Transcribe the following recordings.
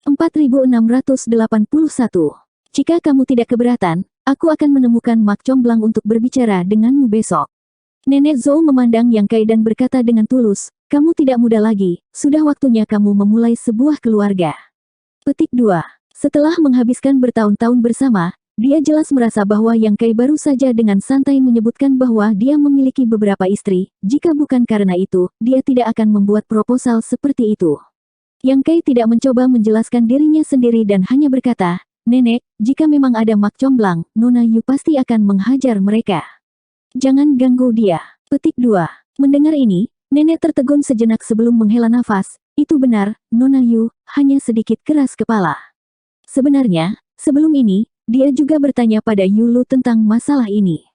4681. Jika kamu tidak keberatan, aku akan menemukan Mak Comblang untuk berbicara denganmu besok. Nenek Zhou memandang Yang Kai dan berkata dengan tulus, kamu tidak muda lagi, sudah waktunya kamu memulai sebuah keluarga. Petik 2. Setelah menghabiskan bertahun-tahun bersama, dia jelas merasa bahwa Yang Kai baru saja dengan santai menyebutkan bahwa dia memiliki beberapa istri, jika bukan karena itu, dia tidak akan membuat proposal seperti itu. Yang Kai tidak mencoba menjelaskan dirinya sendiri dan hanya berkata, Nenek, jika memang ada Mak Comblang, Nona Yu pasti akan menghajar mereka. Jangan ganggu dia. Petik 2. Mendengar ini, Nenek tertegun sejenak sebelum menghela nafas. Itu benar, Nona Yu, hanya sedikit keras kepala. Sebenarnya, sebelum ini, dia juga bertanya pada Yulu tentang masalah ini.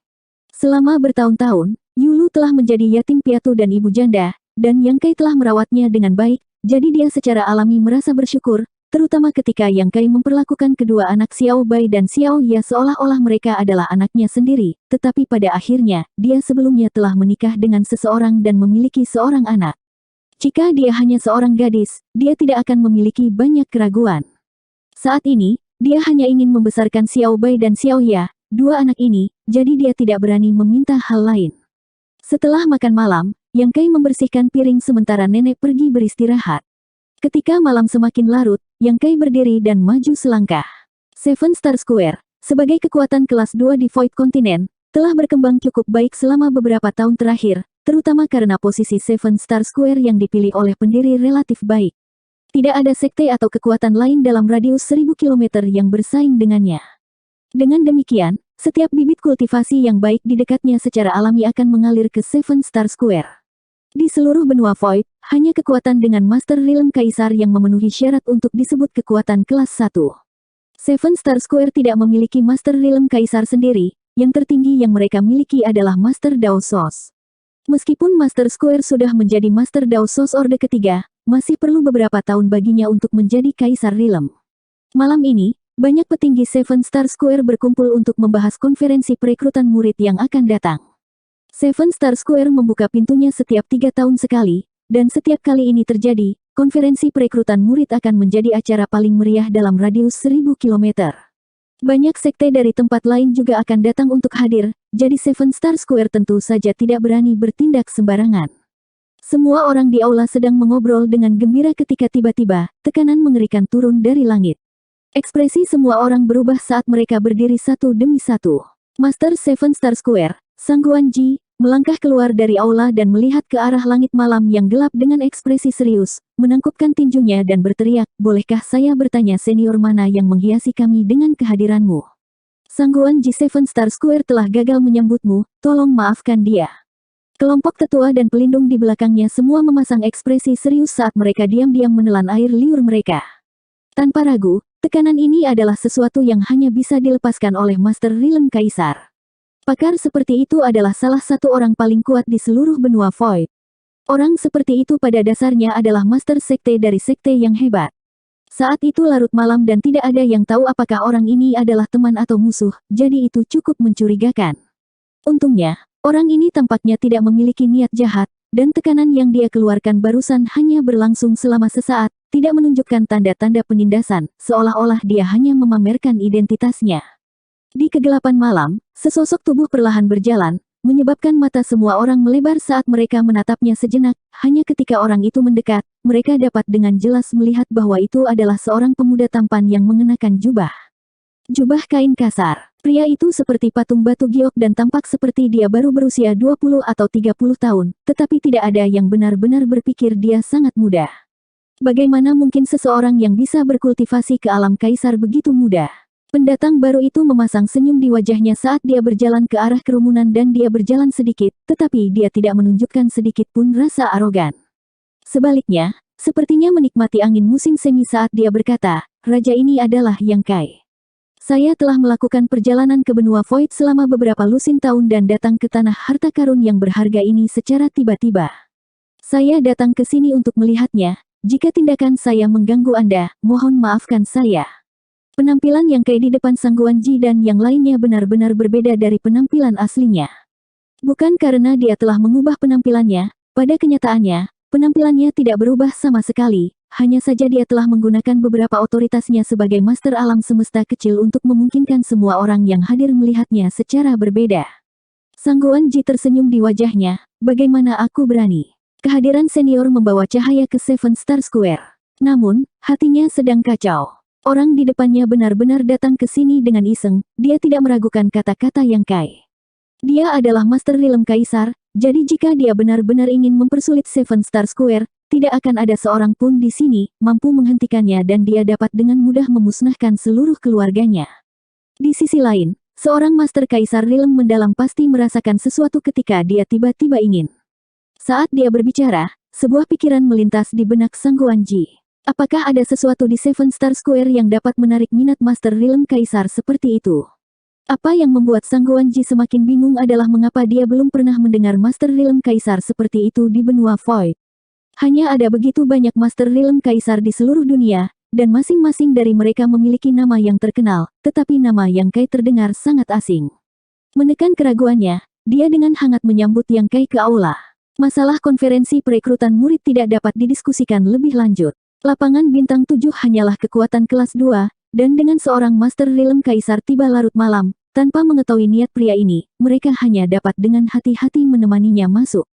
Selama bertahun-tahun, Yulu telah menjadi yatim piatu dan ibu janda, dan Yang Kai telah merawatnya dengan baik, jadi dia secara alami merasa bersyukur, terutama ketika Yang Kai memperlakukan kedua anak Xiao Bai dan Xiao Ya seolah-olah mereka adalah anaknya sendiri, tetapi pada akhirnya, dia sebelumnya telah menikah dengan seseorang dan memiliki seorang anak. Jika dia hanya seorang gadis, dia tidak akan memiliki banyak keraguan. Saat ini, dia hanya ingin membesarkan Xiao Bai dan Xiao Ya, dua anak ini, jadi dia tidak berani meminta hal lain. Setelah makan malam, Yang Kai membersihkan piring sementara nenek pergi beristirahat. Ketika malam semakin larut, Yang Kai berdiri dan maju selangkah. Seven Star Square, sebagai kekuatan kelas 2 di Void Continent, telah berkembang cukup baik selama beberapa tahun terakhir, terutama karena posisi Seven Star Square yang dipilih oleh pendiri relatif baik. Tidak ada sekte atau kekuatan lain dalam radius 1000 km yang bersaing dengannya. Dengan demikian, setiap bibit kultivasi yang baik di dekatnya secara alami akan mengalir ke Seven Star Square. Di seluruh benua Void, hanya kekuatan dengan Master Realm Kaisar yang memenuhi syarat untuk disebut kekuatan kelas 1. Seven Star Square tidak memiliki Master Realm Kaisar sendiri, yang tertinggi yang mereka miliki adalah Master Dao Sos. Meskipun Master Square sudah menjadi Master Dao Sos Orde ketiga, masih perlu beberapa tahun baginya untuk menjadi Kaisar Realm. Malam ini, banyak petinggi Seven Star Square berkumpul untuk membahas konferensi perekrutan murid yang akan datang. Seven Star Square membuka pintunya setiap 3 tahun sekali, dan setiap kali ini terjadi, konferensi perekrutan murid akan menjadi acara paling meriah dalam radius 1000 km. Banyak sekte dari tempat lain juga akan datang untuk hadir, jadi Seven Star Square tentu saja tidak berani bertindak sembarangan. Semua orang di aula sedang mengobrol dengan gembira ketika tiba-tiba, tekanan mengerikan turun dari langit. Ekspresi semua orang berubah saat mereka berdiri satu demi satu. Master Seven Star Square, Sangguan Ji, melangkah keluar dari aula dan melihat ke arah langit malam yang gelap dengan ekspresi serius, menangkupkan tinjunya dan berteriak, bolehkah saya bertanya senior mana yang menghiasi kami dengan kehadiranmu? Sangguan Ji Seven Star Square telah gagal menyambutmu, tolong maafkan dia. Kelompok tetua dan pelindung di belakangnya semua memasang ekspresi serius saat mereka diam-diam menelan air liur mereka. Tanpa ragu, tekanan ini adalah sesuatu yang hanya bisa dilepaskan oleh Master Realm Kaisar. Pakar seperti itu adalah salah satu orang paling kuat di seluruh benua Void. Orang seperti itu pada dasarnya adalah master sekte dari sekte yang hebat. Saat itu larut malam dan tidak ada yang tahu apakah orang ini adalah teman atau musuh, jadi itu cukup mencurigakan. Untungnya, orang ini tampaknya tidak memiliki niat jahat, dan tekanan yang dia keluarkan barusan hanya berlangsung selama sesaat, tidak menunjukkan tanda-tanda penindasan, seolah-olah dia hanya memamerkan identitasnya. Di kegelapan malam, sesosok tubuh perlahan berjalan, menyebabkan mata semua orang melebar saat mereka menatapnya sejenak. Hanya ketika orang itu mendekat, mereka dapat dengan jelas melihat bahwa itu adalah seorang pemuda tampan yang mengenakan jubah. Jubah kain kasar. Pria itu seperti patung batu giok dan tampak seperti dia baru berusia 20 atau 30 tahun, tetapi tidak ada yang benar-benar berpikir dia sangat muda. Bagaimana mungkin seseorang yang bisa berkultivasi ke alam kaisar begitu muda? Pendatang baru itu memasang senyum di wajahnya saat dia berjalan ke arah kerumunan dan dia berjalan sedikit, tetapi dia tidak menunjukkan sedikit pun rasa arogan. Sebaliknya, sepertinya menikmati angin musim semi saat dia berkata, Raja ini adalah Yang Kai. Saya telah melakukan perjalanan ke benua Void selama beberapa lusin tahun dan datang ke tanah harta karun yang berharga ini secara tiba-tiba. Saya datang ke sini untuk melihatnya, jika tindakan saya mengganggu Anda, mohon maafkan saya. Penampilan Yang Kai di depan Sangguan Ji dan yang lainnya benar-benar berbeda dari penampilan aslinya. Bukan karena dia telah mengubah penampilannya, pada kenyataannya, penampilannya tidak berubah sama sekali, hanya saja dia telah menggunakan beberapa otoritasnya sebagai master alam semesta kecil untuk memungkinkan semua orang yang hadir melihatnya secara berbeda. Sangguan Ji tersenyum di wajahnya, bagaimana aku berani? Kehadiran senior membawa cahaya ke Seven Star Square. Namun, hatinya sedang kacau. Orang di depannya benar-benar datang ke sini dengan iseng, dia tidak meragukan kata-kata Yang Kai. Dia adalah Master Realm Kaisar, jadi jika dia benar-benar ingin mempersulit Seven Star Square, tidak akan ada seorang pun di sini mampu menghentikannya dan dia dapat dengan mudah memusnahkan seluruh keluarganya. Di sisi lain, seorang Master Kaisar Realm mendalam pasti merasakan sesuatu ketika dia tiba-tiba ingin. Saat dia berbicara, sebuah pikiran melintas di benak Sangguan Ji. Apakah ada sesuatu di Seven Star Square yang dapat menarik minat Master Realm Kaisar seperti itu? Apa yang membuat Sangguan Ji semakin bingung adalah mengapa dia belum pernah mendengar Master Realm Kaisar seperti itu di benua Void. Hanya ada begitu banyak Master Realm Kaisar di seluruh dunia, dan masing-masing dari mereka memiliki nama yang terkenal, tetapi nama Yang Kai terdengar sangat asing. Menekan keraguannya, dia dengan hangat menyambut Yang Kai ke aula. Masalah konferensi perekrutan murid tidak dapat didiskusikan lebih lanjut. Lapangan bintang 7 hanyalah kekuatan kelas 2, dan dengan seorang Master Realm Kaisar tiba larut malam, tanpa mengetahui niat pria ini, mereka hanya dapat dengan hati-hati menemaninya masuk.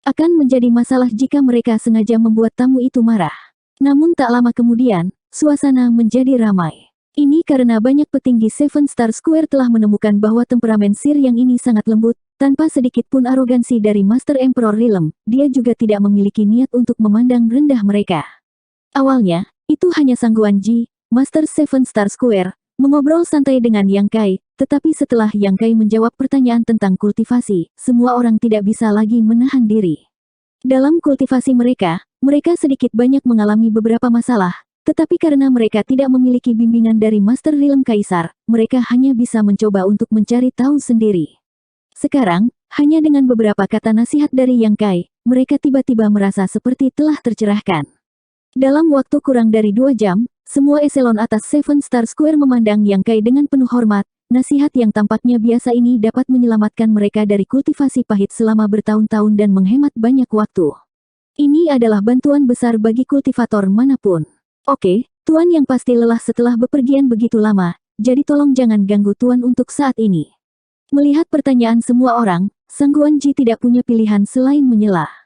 Akan menjadi masalah jika mereka sengaja membuat tamu itu marah. Namun tak lama kemudian, suasana menjadi ramai. Ini karena banyak petinggi Seven Star Square telah menemukan bahwa temperamen Sir yang ini sangat lembut, tanpa sedikit pun arogansi dari Master Emperor Realm, dia juga tidak memiliki niat untuk memandang rendah mereka. Awalnya, itu hanya Sangguan Ji, Master Seven Star Square, mengobrol santai dengan Yang Kai, tetapi setelah Yang Kai menjawab pertanyaan tentang kultivasi, semua orang tidak bisa lagi menahan diri. Dalam kultivasi mereka sedikit banyak mengalami beberapa masalah, tetapi karena mereka tidak memiliki bimbingan dari Master Realm Kaisar, mereka hanya bisa mencoba untuk mencari tahu sendiri. Sekarang, hanya dengan beberapa kata nasihat dari Yang Kai, mereka tiba-tiba merasa seperti telah tercerahkan. Dalam waktu kurang dari 2 jam, semua eselon atas Seven Star Square memandang Yang Kai dengan penuh hormat. Nasihat yang tampaknya biasa ini dapat menyelamatkan mereka dari kultivasi pahit selama bertahun-tahun dan menghemat banyak waktu. Ini adalah bantuan besar bagi kultivator manapun. Oke, Tuan yang pasti lelah setelah bepergian begitu lama, jadi tolong jangan ganggu Tuan untuk saat ini. Melihat pertanyaan semua orang, Sangguan Ji tidak punya pilihan selain menyelah.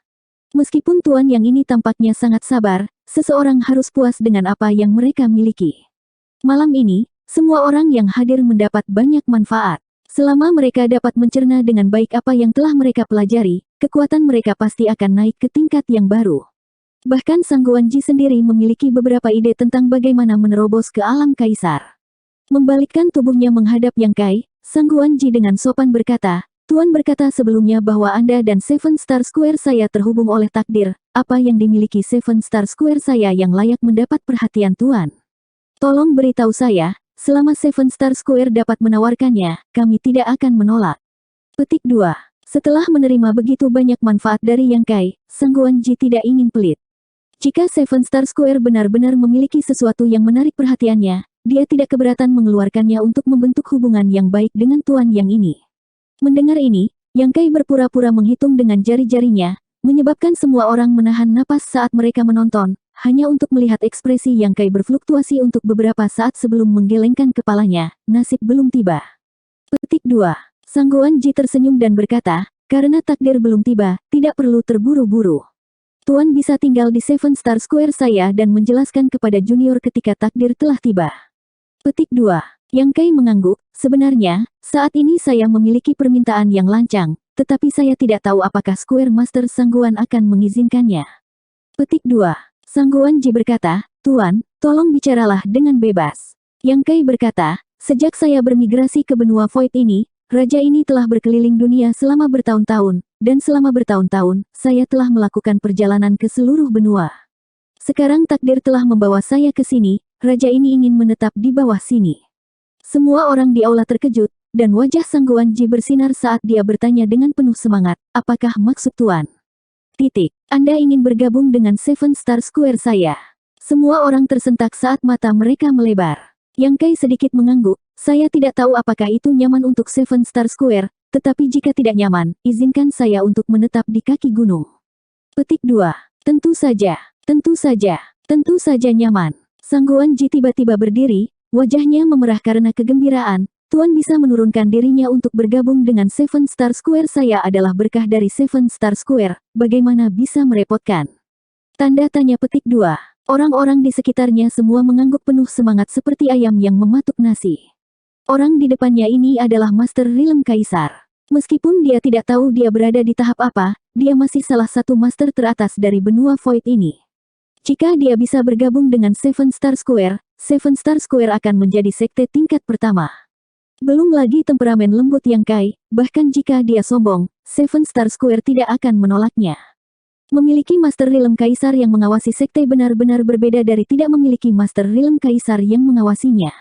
Meskipun Tuan yang ini tampaknya sangat sabar, seseorang harus puas dengan apa yang mereka miliki. Malam ini, semua orang yang hadir mendapat banyak manfaat. Selama mereka dapat mencerna dengan baik apa yang telah mereka pelajari, kekuatan mereka pasti akan naik ke tingkat yang baru. Bahkan Sangguan Ji sendiri memiliki beberapa ide tentang bagaimana menerobos ke alam kaisar. Membalikkan tubuhnya menghadap Yang Kai, Sangguan Ji dengan sopan berkata, Tuan berkata sebelumnya bahwa Anda dan Seven Star Square saya terhubung oleh takdir. Apa yang dimiliki Seven Star Square saya yang layak mendapat perhatian Tuan? Tolong beritahu saya, selama Seven Star Square dapat menawarkannya, kami tidak akan menolak. Petik 2. Setelah menerima begitu banyak manfaat dari Yang Kai, Sangguan Ji tidak ingin pelit. Jika Seven Star Square benar-benar memiliki sesuatu yang menarik perhatiannya, dia tidak keberatan mengeluarkannya untuk membentuk hubungan yang baik dengan Tuan yang ini. Mendengar ini, Yang Kai berpura-pura menghitung dengan jari-jarinya, menyebabkan semua orang menahan napas saat mereka menonton, hanya untuk melihat ekspresi Yang Kai berfluktuasi untuk beberapa saat sebelum menggelengkan kepalanya, nasib belum tiba. Petik 2. Sangguan Ji tersenyum dan berkata, karena takdir belum tiba, tidak perlu terburu-buru. Tuan bisa tinggal di Seven Star Square saya dan menjelaskan kepada junior ketika takdir telah tiba. Petik 2. Yang Kai mengangguk, sebenarnya, saat ini saya memiliki permintaan yang lancang, tetapi saya tidak tahu apakah Square Master Sangguan akan mengizinkannya. Petik 2. Sangguan Ji berkata, Tuan, tolong bicaralah dengan bebas. Yang Kai berkata, sejak saya bermigrasi ke benua Void ini, raja ini telah berkeliling dunia selama bertahun-tahun, dan selama bertahun-tahun, saya telah melakukan perjalanan ke seluruh benua. Sekarang takdir telah membawa saya ke sini, raja ini ingin menetap di bawah sini. Semua orang di aula terkejut, dan wajah Sangguan Ji bersinar saat dia bertanya dengan penuh semangat, apakah maksud Tuan? Titik. Anda ingin bergabung dengan Seven Star Square saya. Semua orang tersentak saat mata mereka melebar. Yang Kai sedikit mengangguk, saya tidak tahu apakah itu nyaman untuk Seven Star Square, tetapi jika tidak nyaman, izinkan saya untuk menetap di kaki gunung. Petik 2. Tentu saja. Tentu saja. Tentu saja nyaman. Sang Guanji tiba-tiba berdiri, wajahnya memerah karena kegembiraan. Tuan bisa menurunkan dirinya untuk bergabung dengan Seven Star Square. Saya adalah berkah dari Seven Star Square, bagaimana bisa merepotkan? Tanda tanya petik 2. Orang-orang di sekitarnya semua mengangguk penuh semangat seperti ayam yang mematuk nasi. Orang di depannya ini adalah Master Realm Kaisar. Meskipun dia tidak tahu dia berada di tahap apa, dia masih salah satu master teratas dari benua Void ini. Jika dia bisa bergabung dengan Seven Star Square akan menjadi sekte tingkat pertama. Belum lagi temperamen lembut Yang Kai, bahkan jika dia sombong, Seven Star Square tidak akan menolaknya. Memiliki Master Realm Kaisar yang mengawasi sekte benar-benar berbeda dari tidak memiliki Master Realm Kaisar yang mengawasinya.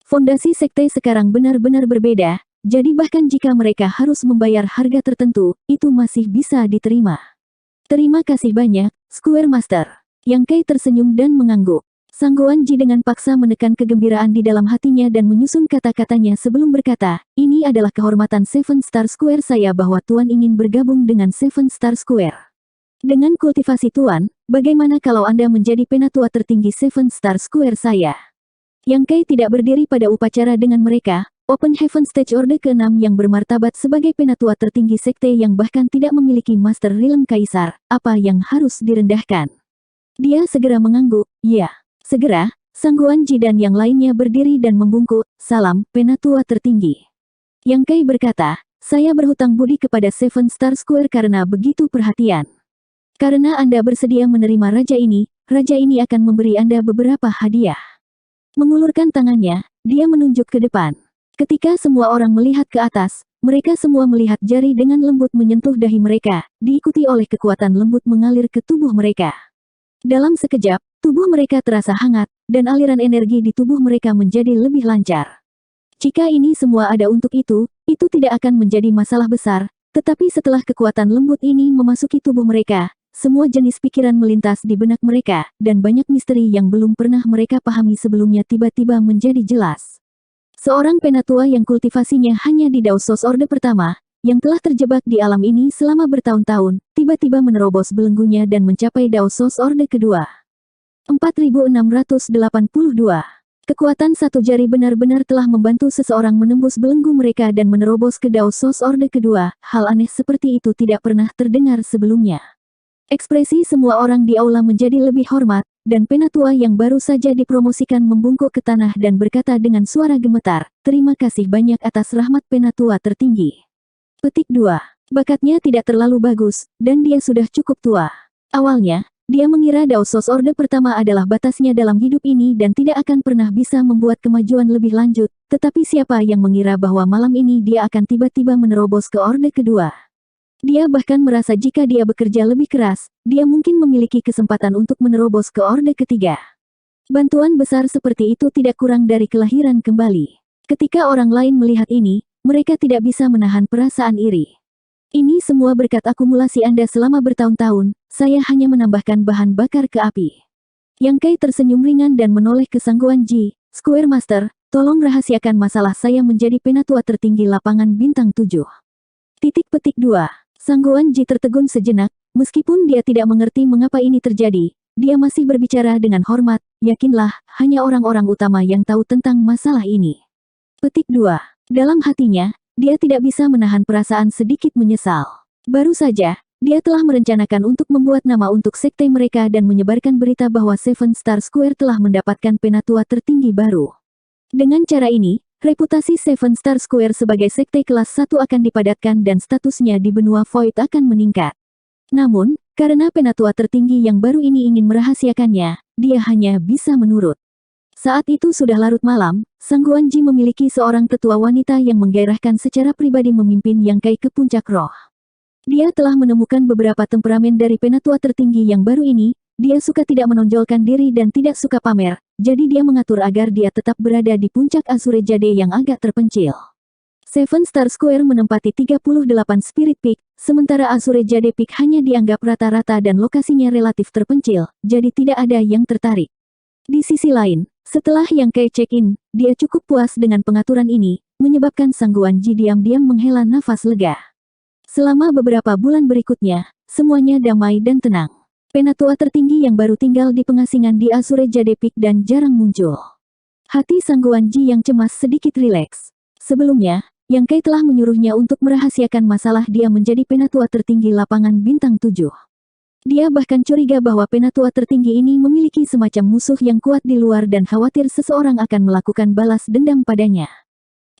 Fondasi sekte sekarang benar-benar berbeda, jadi bahkan jika mereka harus membayar harga tertentu, itu masih bisa diterima. Terima kasih banyak, Square Master. Yang Kai tersenyum dan mengangguk. Sang Guanji dengan paksa menekan kegembiraan di dalam hatinya dan menyusun kata-katanya sebelum berkata, ini adalah kehormatan Seven Star Square saya bahwa Tuan ingin bergabung dengan Seven Star Square. Dengan kultivasi Tuan, bagaimana kalau Anda menjadi penatua tertinggi Seven Star Square saya? Yang Kai tidak berdiri pada upacara dengan mereka. Open Heaven Stage Orde ke-6 yang bermartabat sebagai penatua tertinggi sekte yang bahkan tidak memiliki Master Realm Kaisar, apa yang harus direndahkan? Dia segera mengangguk, ya. Segera, Sang Guanji dan yang lainnya berdiri dan membungkuk, salam, penatua tertinggi. Yang Kai berkata, saya berhutang budi kepada Seven Star Square karena begitu perhatian. Karena Anda bersedia menerima raja ini akan memberi Anda beberapa hadiah. Mengulurkan tangannya, dia menunjuk ke depan. Ketika semua orang melihat ke atas, mereka semua melihat jari dengan lembut menyentuh dahi mereka, diikuti oleh kekuatan lembut mengalir ke tubuh mereka. Dalam sekejap, tubuh mereka terasa hangat, dan aliran energi di tubuh mereka menjadi lebih lancar. Jika ini semua ada untuk itu tidak akan menjadi masalah besar, tetapi setelah kekuatan lembut ini memasuki tubuh mereka, semua jenis pikiran melintas di benak mereka, dan banyak misteri yang belum pernah mereka pahami sebelumnya tiba-tiba menjadi jelas. Seorang penatua yang kultivasinya hanya di Daosos Orde pertama, yang telah terjebak di alam ini selama bertahun-tahun, tiba-tiba menerobos belenggunya dan mencapai Daosos Orde kedua. 4682. Kekuatan satu jari benar-benar telah membantu seseorang menembus belenggu mereka dan menerobos ke Daosos Orde kedua. Hal aneh seperti itu tidak pernah terdengar sebelumnya. Ekspresi semua orang di aula menjadi lebih hormat, dan penatua yang baru saja dipromosikan membungkuk ke tanah dan berkata dengan suara gemetar, terima kasih banyak atas rahmat penatua tertinggi. Petik 2. Bakatnya tidak terlalu bagus, dan dia sudah cukup tua. Awalnya, dia mengira Daosos Orde pertama adalah batasnya dalam hidup ini dan tidak akan pernah bisa membuat kemajuan lebih lanjut, tetapi siapa yang mengira bahwa malam ini dia akan tiba-tiba menerobos ke Orde kedua. Dia bahkan merasa jika dia bekerja lebih keras, dia mungkin memiliki kesempatan untuk menerobos ke Orde ketiga. Bantuan besar seperti itu tidak kurang dari kelahiran kembali. Ketika orang lain melihat ini, mereka tidak bisa menahan perasaan iri. Ini semua berkat akumulasi Anda selama bertahun-tahun, saya hanya menambahkan bahan bakar ke api. Yang Kai tersenyum ringan dan menoleh ke Sang Guanji, Square Master, tolong rahasiakan masalah saya menjadi penatua tertinggi lapangan bintang 7. Petik 2. Sang Guanji tertegun sejenak, meskipun dia tidak mengerti mengapa ini terjadi, dia masih berbicara dengan hormat, yakinlah, hanya orang-orang utama yang tahu tentang masalah ini. Petik 2. Dalam hatinya, dia tidak bisa menahan perasaan sedikit menyesal. Baru saja, dia telah merencanakan untuk membuat nama untuk sekte mereka dan menyebarkan berita bahwa Seven Star Square telah mendapatkan penatua tertinggi baru. Dengan cara ini, reputasi Seven Star Square sebagai sekte kelas 1 akan dipadatkan dan statusnya di benua Void akan meningkat. Namun, karena penatua tertinggi yang baru ini ingin merahasiakannya, dia hanya bisa menurut. Saat itu sudah larut malam, Sang Guanji memiliki seorang tetua wanita yang menggairahkan secara pribadi memimpin Yang Kai ke puncak roh. Dia telah menemukan beberapa temperamen dari penatua tertinggi yang baru ini, dia suka tidak menonjolkan diri dan tidak suka pamer, jadi dia mengatur agar dia tetap berada di puncak Azure Jade yang agak terpencil. Seven Star Square menempati 38 Spirit Peak, sementara Azure Jade Peak hanya dianggap rata-rata dan lokasinya relatif terpencil, jadi tidak ada yang tertarik. Di sisi lain, setelah Yang Kai check-in, dia cukup puas dengan pengaturan ini, menyebabkan Sang Guanji diam-diam menghela nafas lega. Selama beberapa bulan berikutnya, semuanya damai dan tenang. Penatua tertinggi yang baru tinggal di pengasingan di Azure Jade Peak dan jarang muncul. Hati Sangguan Ji yang cemas sedikit rileks. Sebelumnya, Yang Kai telah menyuruhnya untuk merahasiakan masalah dia menjadi penatua tertinggi lapangan bintang 7. Dia bahkan curiga bahwa penatua tertinggi ini memiliki semacam musuh yang kuat di luar dan khawatir seseorang akan melakukan balas dendam padanya.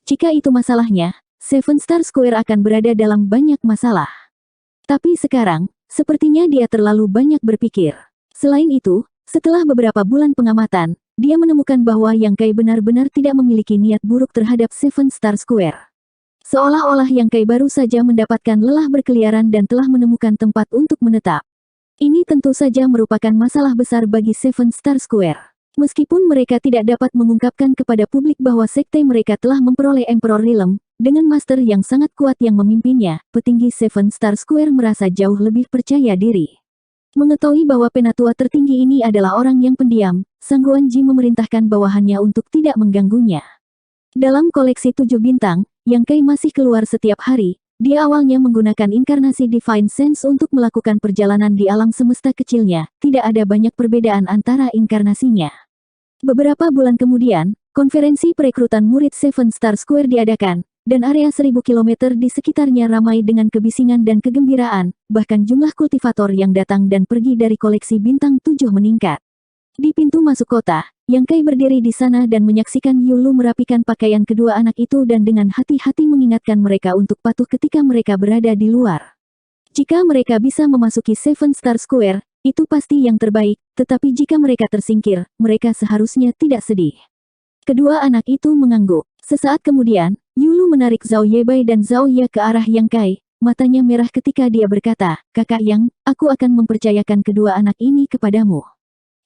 Jika itu masalahnya, Seven Star Square akan berada dalam banyak masalah. Tapi sekarang, sepertinya dia terlalu banyak berpikir. Selain itu, setelah beberapa bulan pengamatan, dia menemukan bahwa Yang Kai benar-benar tidak memiliki niat buruk terhadap Seven Star Square. Seolah-olah Yang Kai baru saja mendapatkan lelah berkeliaran dan telah menemukan tempat untuk menetap. Ini tentu saja merupakan masalah besar bagi Seven Star Square. Meskipun mereka tidak dapat mengungkapkan kepada publik bahwa sekte mereka telah memperoleh Emperor Realm, dengan master yang sangat kuat yang memimpinnya, petinggi Seven Star Square merasa jauh lebih percaya diri. Mengetahui bahwa penatua tertinggi ini adalah orang yang pendiam, Sangguan Ji memerintahkan bawahannya untuk tidak mengganggunya. Dalam koleksi 7 bintang, Yang Kai masih keluar setiap hari. Dia awalnya menggunakan inkarnasi Divine Sense untuk melakukan perjalanan di alam semesta kecilnya, tidak ada banyak perbedaan antara inkarnasinya. Beberapa bulan kemudian, konferensi perekrutan murid Seven Star Square diadakan, dan area 1000 km di sekitarnya ramai dengan kebisingan dan kegembiraan, bahkan jumlah kultivator yang datang dan pergi dari koleksi bintang 7 meningkat. Di pintu masuk kota, Yang Kai berdiri di sana dan menyaksikan Yulu merapikan pakaian kedua anak itu dan dengan hati-hati mengingatkan mereka untuk patuh ketika mereka berada di luar. Jika mereka bisa memasuki Seven Star Square, itu pasti yang terbaik, tetapi jika mereka tersingkir, mereka seharusnya tidak sedih. Kedua anak itu mengangguk. Sesaat kemudian, Yulu menarik Zhao Yebai dan Zhao Ye ke arah Yang Kai, matanya merah ketika dia berkata, "Kakak Yang, aku akan mempercayakan kedua anak ini kepadamu."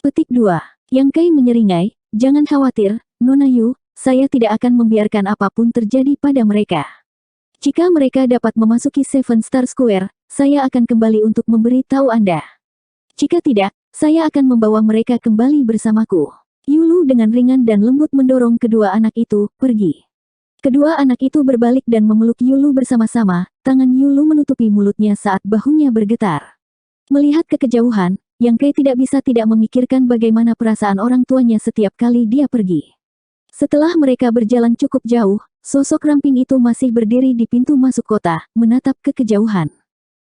Petik 2. Yang Kai menyeringai, "Jangan khawatir, Nona Yu, saya tidak akan membiarkan apapun terjadi pada mereka. Jika mereka dapat memasuki Seven Star Square, saya akan kembali untuk memberi tahu Anda. Jika tidak, saya akan membawa mereka kembali bersamaku." Yulu dengan ringan dan lembut mendorong kedua anak itu pergi. Kedua anak itu berbalik dan memeluk Yulu bersama-sama, tangan Yulu menutupi mulutnya saat bahunya bergetar. Melihat ke kejauhan, Yang Kai tidak bisa tidak memikirkan bagaimana perasaan orang tuanya setiap kali dia pergi. Setelah mereka berjalan cukup jauh, sosok ramping itu masih berdiri di pintu masuk kota, menatap ke kejauhan.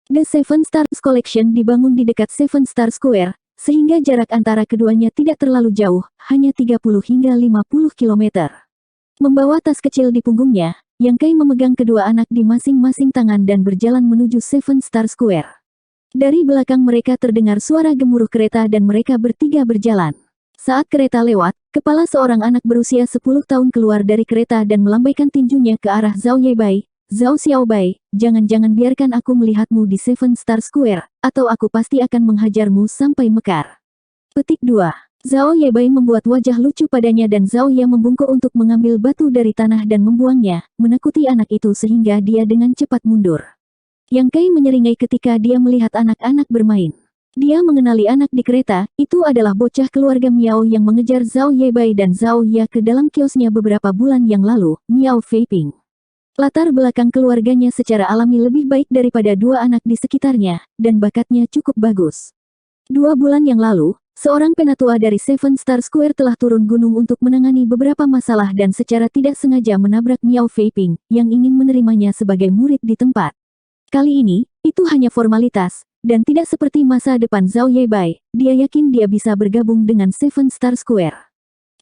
The Seven Stars Collection dibangun di dekat Seven Star Square, sehingga jarak antara keduanya tidak terlalu jauh, hanya 30 hingga 50 km. Membawa tas kecil di punggungnya, Yang Kai memegang kedua anak di masing-masing tangan dan berjalan menuju Seven Star Square. Dari belakang mereka terdengar suara gemuruh kereta dan mereka bertiga berjalan. Saat kereta lewat, kepala seorang anak berusia 10 tahun keluar dari kereta dan melambaikan tinjunya ke arah Zhao Yebai. "Zhao Xiaobai, jangan-jangan biarkan aku melihatmu di Seven Star Square, atau aku pasti akan menghajarmu sampai mekar." Petik 2. Zhao Yebai membuat wajah lucu padanya dan Zhao Ye membungkuk untuk mengambil batu dari tanah dan membuangnya, menakuti anak itu sehingga dia dengan cepat mundur. Yang Kai menyeringai ketika dia melihat anak-anak bermain. Dia mengenali anak di kereta, itu adalah bocah keluarga Miao yang mengejar Zhao Yebai dan Zhao Ye ke dalam kiosnya beberapa bulan yang lalu, Miao Feiping. Latar belakang keluarganya secara alami lebih baik daripada dua anak di sekitarnya, dan bakatnya cukup bagus. 2 bulan yang lalu, seorang penatua dari Seven Star Square telah turun gunung untuk menangani beberapa masalah dan secara tidak sengaja menabrak Miao Feiping, yang ingin menerimanya sebagai murid di tempat. Kali ini, itu hanya formalitas, dan tidak seperti masa depan Zhao Yebai, dia yakin dia bisa bergabung dengan Seven Star Square.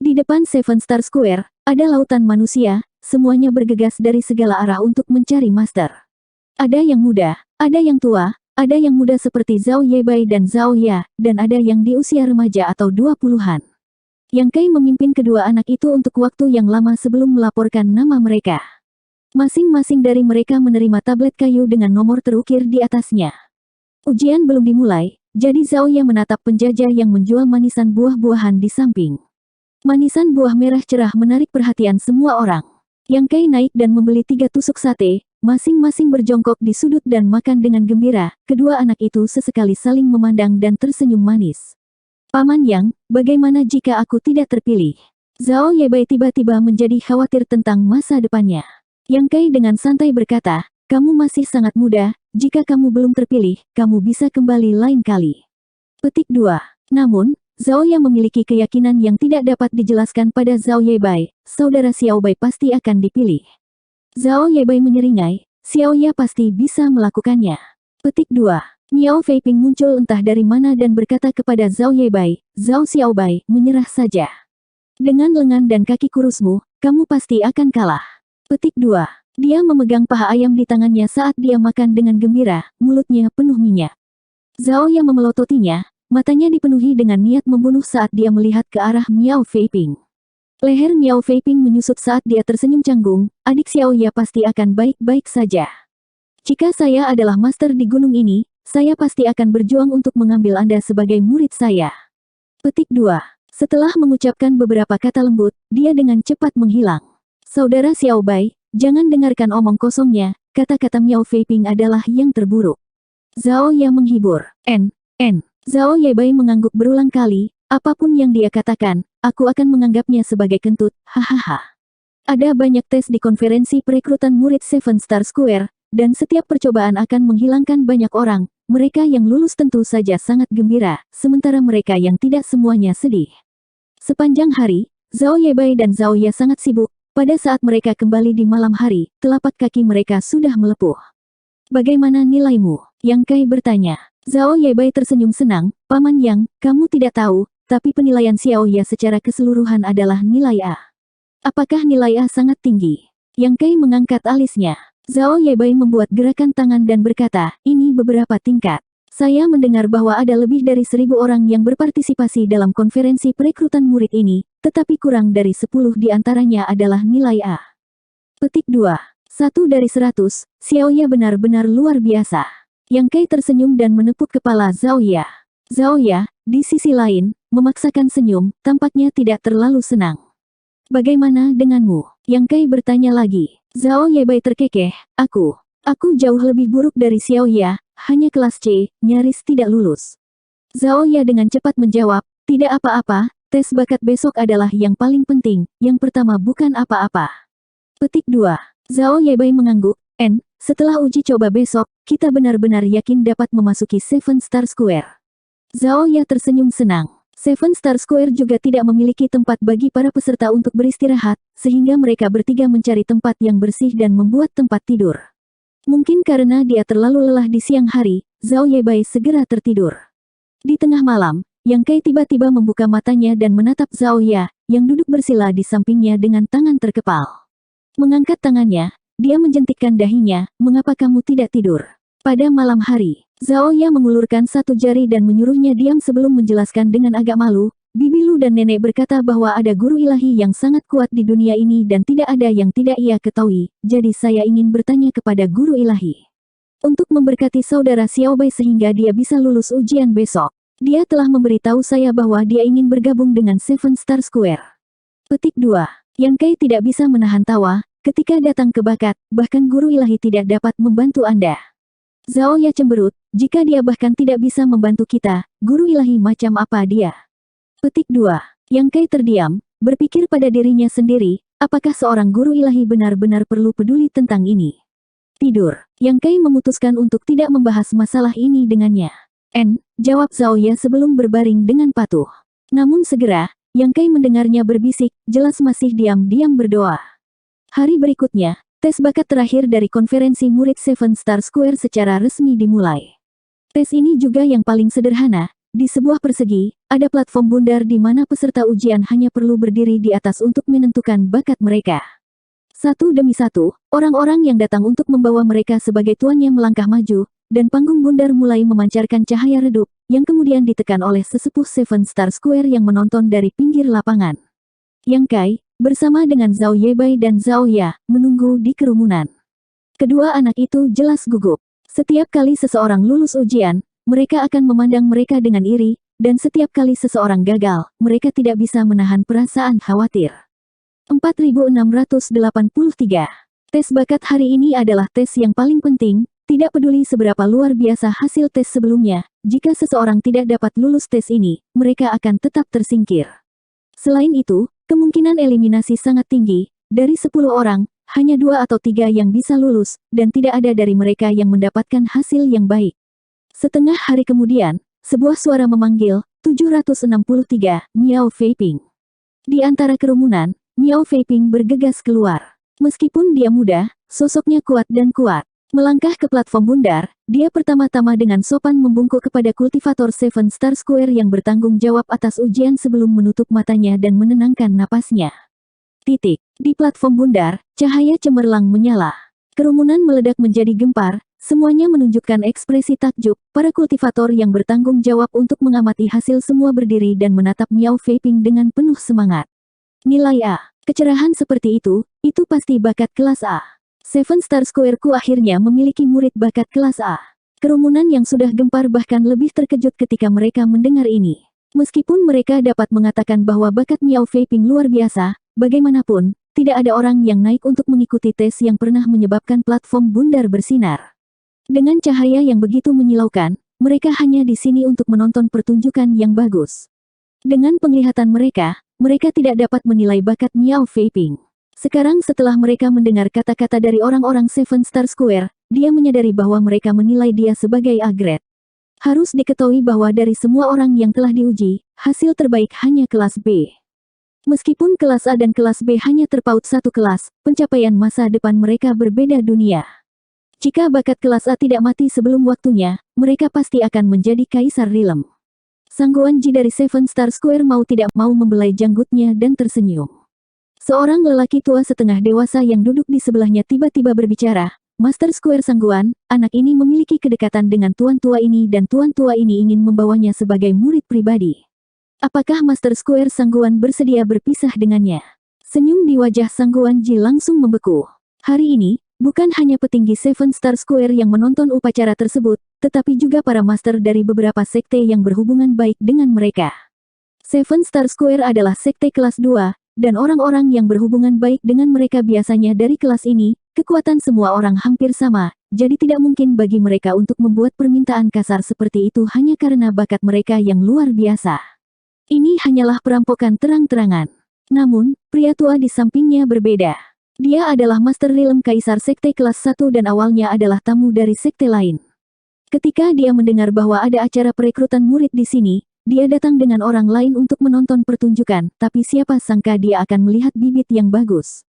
Di depan Seven Star Square, ada lautan manusia, semuanya bergegas dari segala arah untuk mencari master. Ada yang muda, ada yang tua, ada yang muda seperti Zhao Yebai dan Zhao Ye, dan ada yang di usia remaja atau 20-an. Yang Kai memimpin kedua anak itu untuk waktu yang lama sebelum melaporkan nama mereka. Masing-masing dari mereka menerima tablet kayu dengan nomor terukir di atasnya. Ujian belum dimulai, jadi Zhao Ye menatap penjajah yang menjual manisan buah-buahan di samping. Manisan buah merah cerah menarik perhatian semua orang. Yang Kai naik dan membeli 3 tusuk sate, masing-masing berjongkok di sudut dan makan dengan gembira. Kedua anak itu sesekali saling memandang dan tersenyum manis. "Paman Yang, bagaimana jika aku tidak terpilih?" Zhao Yebai tiba-tiba menjadi khawatir tentang masa depannya. Yang Kai dengan santai berkata, "Kamu masih sangat muda, jika kamu belum terpilih, kamu bisa kembali lain kali." Petik 2. Namun, Zhao Ye memiliki keyakinan yang tidak dapat dijelaskan pada Zhao Yebai, saudara Xiao Bai pasti akan dipilih. Zhao Yebai menyeringai, Xiao Ye pasti bisa melakukannya. Petik 2. Miao Feiping muncul entah dari mana dan berkata kepada Zhao Yebai, Zhao Xiao Bai, menyerah saja. Dengan lengan dan kaki kurusmu, kamu pasti akan kalah. Petik 2. Dia memegang paha ayam di tangannya saat dia makan dengan gembira, mulutnya penuh minyak. Zhao Ye memelototinya, matanya dipenuhi dengan niat membunuh saat dia melihat ke arah Miao Feiping. Leher Miao Feiping menyusut saat dia tersenyum canggung, adik Xiao Ye pasti akan baik-baik saja. Jika saya adalah master di gunung ini, saya pasti akan berjuang untuk mengambil Anda sebagai murid saya. Petik 2. Setelah mengucapkan beberapa kata lembut, dia dengan cepat menghilang. Saudara Xiao Bai, jangan dengarkan omong kosongnya, kata-kata Miao Feiping adalah yang terburuk. Zhao Ye menghibur. Zhao Yebai mengangguk berulang kali, apapun yang dia katakan, aku akan menganggapnya sebagai kentut, hahaha. Ada banyak tes di konferensi perekrutan murid Seven Star Square, dan setiap percobaan akan menghilangkan banyak orang, mereka yang lulus tentu saja sangat gembira, sementara mereka yang tidak semuanya sedih. Sepanjang hari, Zhao Yebai dan Zhao Ye sangat sibuk, pada saat mereka kembali di malam hari, telapak kaki mereka sudah melepuh. Bagaimana nilaimu? Yang Kai bertanya. Zhao Yebai tersenyum senang, Paman Yang, kamu tidak tahu, tapi penilaian Xiao Ye secara keseluruhan adalah nilai A. Apakah nilai A sangat tinggi? Yang Kai mengangkat alisnya. Zhao Yebai membuat gerakan tangan dan berkata, ini beberapa tingkat. Saya mendengar bahwa ada lebih dari 1.000 orang yang berpartisipasi dalam konferensi perekrutan murid ini, tetapi kurang dari 10 di antaranya adalah nilai A. Petik 2. 1 dari 100, Xiao Ye benar-benar luar biasa. Yang Kai tersenyum dan menepuk kepala Zhao Ye. Zhao Ye, di sisi lain, memaksakan senyum, tampaknya tidak terlalu senang. Bagaimana denganmu? Yang Kai bertanya lagi. Zhao Yebai terkekeh, aku jauh lebih buruk dari Xiao Ye, hanya kelas C, nyaris tidak lulus. Zhao Ye dengan cepat menjawab, tidak apa-apa, tes bakat besok adalah yang paling penting, yang pertama bukan apa-apa. Petik 2. Zhao Yebai mengangguk, setelah uji coba besok, kita benar-benar yakin dapat memasuki Seven Star Square. Zhao Ye tersenyum senang. Seven Star Square juga tidak memiliki tempat bagi para peserta untuk beristirahat, sehingga mereka bertiga mencari tempat yang bersih dan membuat tempat tidur. Mungkin karena dia terlalu lelah di siang hari, Zhao Yebai segera tertidur. Di tengah malam, Yang Kai tiba-tiba membuka matanya dan menatap Zhao Ye, yang duduk bersila di sampingnya dengan tangan terkepal. Mengangkat tangannya, dia menjentikkan dahinya, mengapa kamu tidak tidur? Pada malam hari, Zhao Ye mengulurkan satu jari dan menyuruhnya diam sebelum menjelaskan dengan agak malu, Bibi Lu dan nenek berkata bahwa ada guru ilahi yang sangat kuat di dunia ini dan tidak ada yang tidak ia ketahui, jadi saya ingin bertanya kepada guru ilahi. Untuk memberkati saudara Xiao Bai sehingga dia bisa lulus ujian besok. Dia telah memberitahu saya bahwa dia ingin bergabung dengan Seven Star Square. Petik 2. Yang Kai tidak bisa menahan tawa, ketika datang ke bakat, bahkan guru ilahi tidak dapat membantu Anda. Zhao Ye cemberut, jika dia bahkan tidak bisa membantu kita, guru ilahi macam apa dia? Petik 2. Yang Kai terdiam, berpikir pada dirinya sendiri, apakah seorang guru ilahi benar-benar perlu peduli tentang ini? Tidur. Yang Kai memutuskan untuk tidak membahas masalah ini dengannya. Jawab Zhao Ye sebelum berbaring dengan patuh. Namun segera, Yang Kai mendengarnya berbisik, jelas masih diam-diam berdoa. Hari berikutnya, tes bakat terakhir dari konferensi murid Seven Star Square secara resmi dimulai. Tes ini juga yang paling sederhana, di sebuah persegi, ada platform bundar di mana peserta ujian hanya perlu berdiri di atas untuk menentukan bakat mereka. Satu demi satu, orang-orang yang datang untuk membawa mereka sebagai tuannya melangkah maju, dan panggung bundar mulai memancarkan cahaya redup, yang kemudian ditekan oleh sesepuh Seven Star Square yang menonton dari pinggir lapangan. Yang Kai, bersama dengan Zhao Yebai dan Zhao Ye, menunggu di kerumunan. Kedua anak itu jelas gugup. Setiap kali seseorang lulus ujian, mereka akan memandang mereka dengan iri, dan setiap kali seseorang gagal, mereka tidak bisa menahan perasaan khawatir. 4683. Tes bakat hari ini adalah tes yang paling penting, tidak peduli seberapa luar biasa hasil tes sebelumnya, jika seseorang tidak dapat lulus tes ini, mereka akan tetap tersingkir. Selain itu, kemungkinan eliminasi sangat tinggi, dari 10 orang, hanya 2 atau 3 yang bisa lulus, dan tidak ada dari mereka yang mendapatkan hasil yang baik. Setengah hari kemudian, sebuah suara memanggil, 763, Miao Feiping. Di antara kerumunan, Miao Feiping bergegas keluar. Meskipun dia muda, sosoknya kuat dan kuat. Melangkah ke platform bundar, dia pertama-tama dengan sopan membungkuk kepada kultivator Seven Star Square yang bertanggung jawab atas ujian sebelum menutup matanya dan menenangkan napasnya. Titik. Di platform bundar, cahaya cemerlang menyala. Kerumunan meledak menjadi gempar, semuanya menunjukkan ekspresi takjub. Para kultivator yang bertanggung jawab untuk mengamati hasil semua berdiri dan menatap Miao Feiping dengan penuh semangat. Nilai A. Kecerahan seperti itu pasti bakat kelas A. Seven Star Square-ku akhirnya memiliki murid bakat kelas A. Kerumunan yang sudah gempar bahkan lebih terkejut ketika mereka mendengar ini. Meskipun mereka dapat mengatakan bahwa bakat Miao Feiping luar biasa, bagaimanapun, tidak ada orang yang naik untuk mengikuti tes yang pernah menyebabkan platform bundar bersinar. Dengan cahaya yang begitu menyilaukan, mereka hanya di sini untuk menonton pertunjukan yang bagus. Dengan penglihatan mereka tidak dapat menilai bakat Miao Feiping. Sekarang setelah mereka mendengar kata-kata dari orang-orang Seven Star Square, dia menyadari bahwa mereka menilai dia sebagai A grade. Harus diketahui bahwa dari semua orang yang telah diuji, hasil terbaik hanya kelas B. Meskipun kelas A dan kelas B hanya terpaut satu kelas, pencapaian masa depan mereka berbeda dunia. Jika bakat kelas A tidak mati sebelum waktunya, mereka pasti akan menjadi Kaisar Rilem. Sangguan Ji dari Seven Star Square mau tidak mau membelai janggutnya dan tersenyum. Seorang lelaki tua setengah dewasa yang duduk di sebelahnya tiba-tiba berbicara, Master Square Sangguan, anak ini memiliki kedekatan dengan tuan tua ini dan tuan tua ini ingin membawanya sebagai murid pribadi. Apakah Master Square Sangguan bersedia berpisah dengannya? Senyum di wajah Sangguan Ji langsung membeku. Hari ini, bukan hanya petinggi Seven Star Square yang menonton upacara tersebut, tetapi juga para master dari beberapa sekte yang berhubungan baik dengan mereka. Seven Star Square adalah sekte kelas 2, dan orang-orang yang berhubungan baik dengan mereka biasanya dari kelas ini. Kekuatan semua orang hampir sama, jadi tidak mungkin bagi mereka untuk membuat permintaan kasar seperti itu hanya karena bakat mereka yang luar biasa. Ini hanyalah perampokan terang-terangan. Namun, pria tua di sampingnya berbeda. Dia adalah Master Rilem Kaisar Sekte kelas 1 dan awalnya adalah tamu dari sekte lain. Ketika dia mendengar bahwa ada acara perekrutan murid di sini, dia datang dengan orang lain untuk menonton pertunjukan, tapi siapa sangka dia akan melihat bibit yang bagus.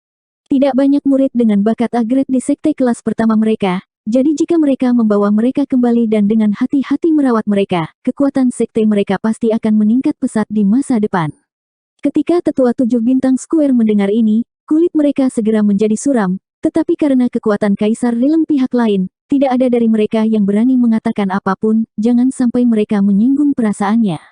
Tidak banyak murid dengan bakat A grade di sekte kelas pertama mereka, jadi jika mereka membawa mereka kembali dan dengan hati-hati merawat mereka, kekuatan sekte mereka pasti akan meningkat pesat di masa depan. Ketika tetua 7 bintang Square mendengar ini, kulit mereka segera menjadi suram, tetapi karena kekuatan Kaisar Rilem pihak lain, tidak ada dari mereka yang berani mengatakan apapun, jangan sampai mereka menyinggung perasaannya.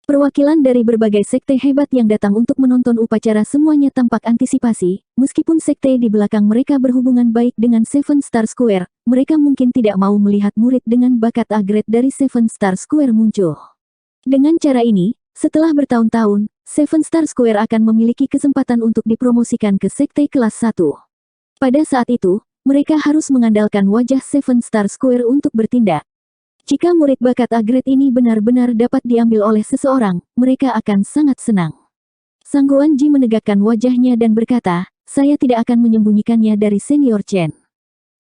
Perwakilan dari berbagai sekte hebat yang datang untuk menonton upacara semuanya tampak antisipasi, meskipun sekte di belakang mereka berhubungan baik dengan Seven Star Square, mereka mungkin tidak mau melihat murid dengan bakat A grade dari Seven Star Square muncul. Dengan cara ini, setelah bertahun-tahun, Seven Star Square akan memiliki kesempatan untuk dipromosikan ke sekte kelas 1. Pada saat itu, mereka harus mengandalkan wajah Seven Star Square untuk bertindak. Jika murid bakat A grade ini benar-benar dapat diambil oleh seseorang, mereka akan sangat senang. Sangguan Ji menegakkan wajahnya dan berkata, saya tidak akan menyembunyikannya dari Senior Chen.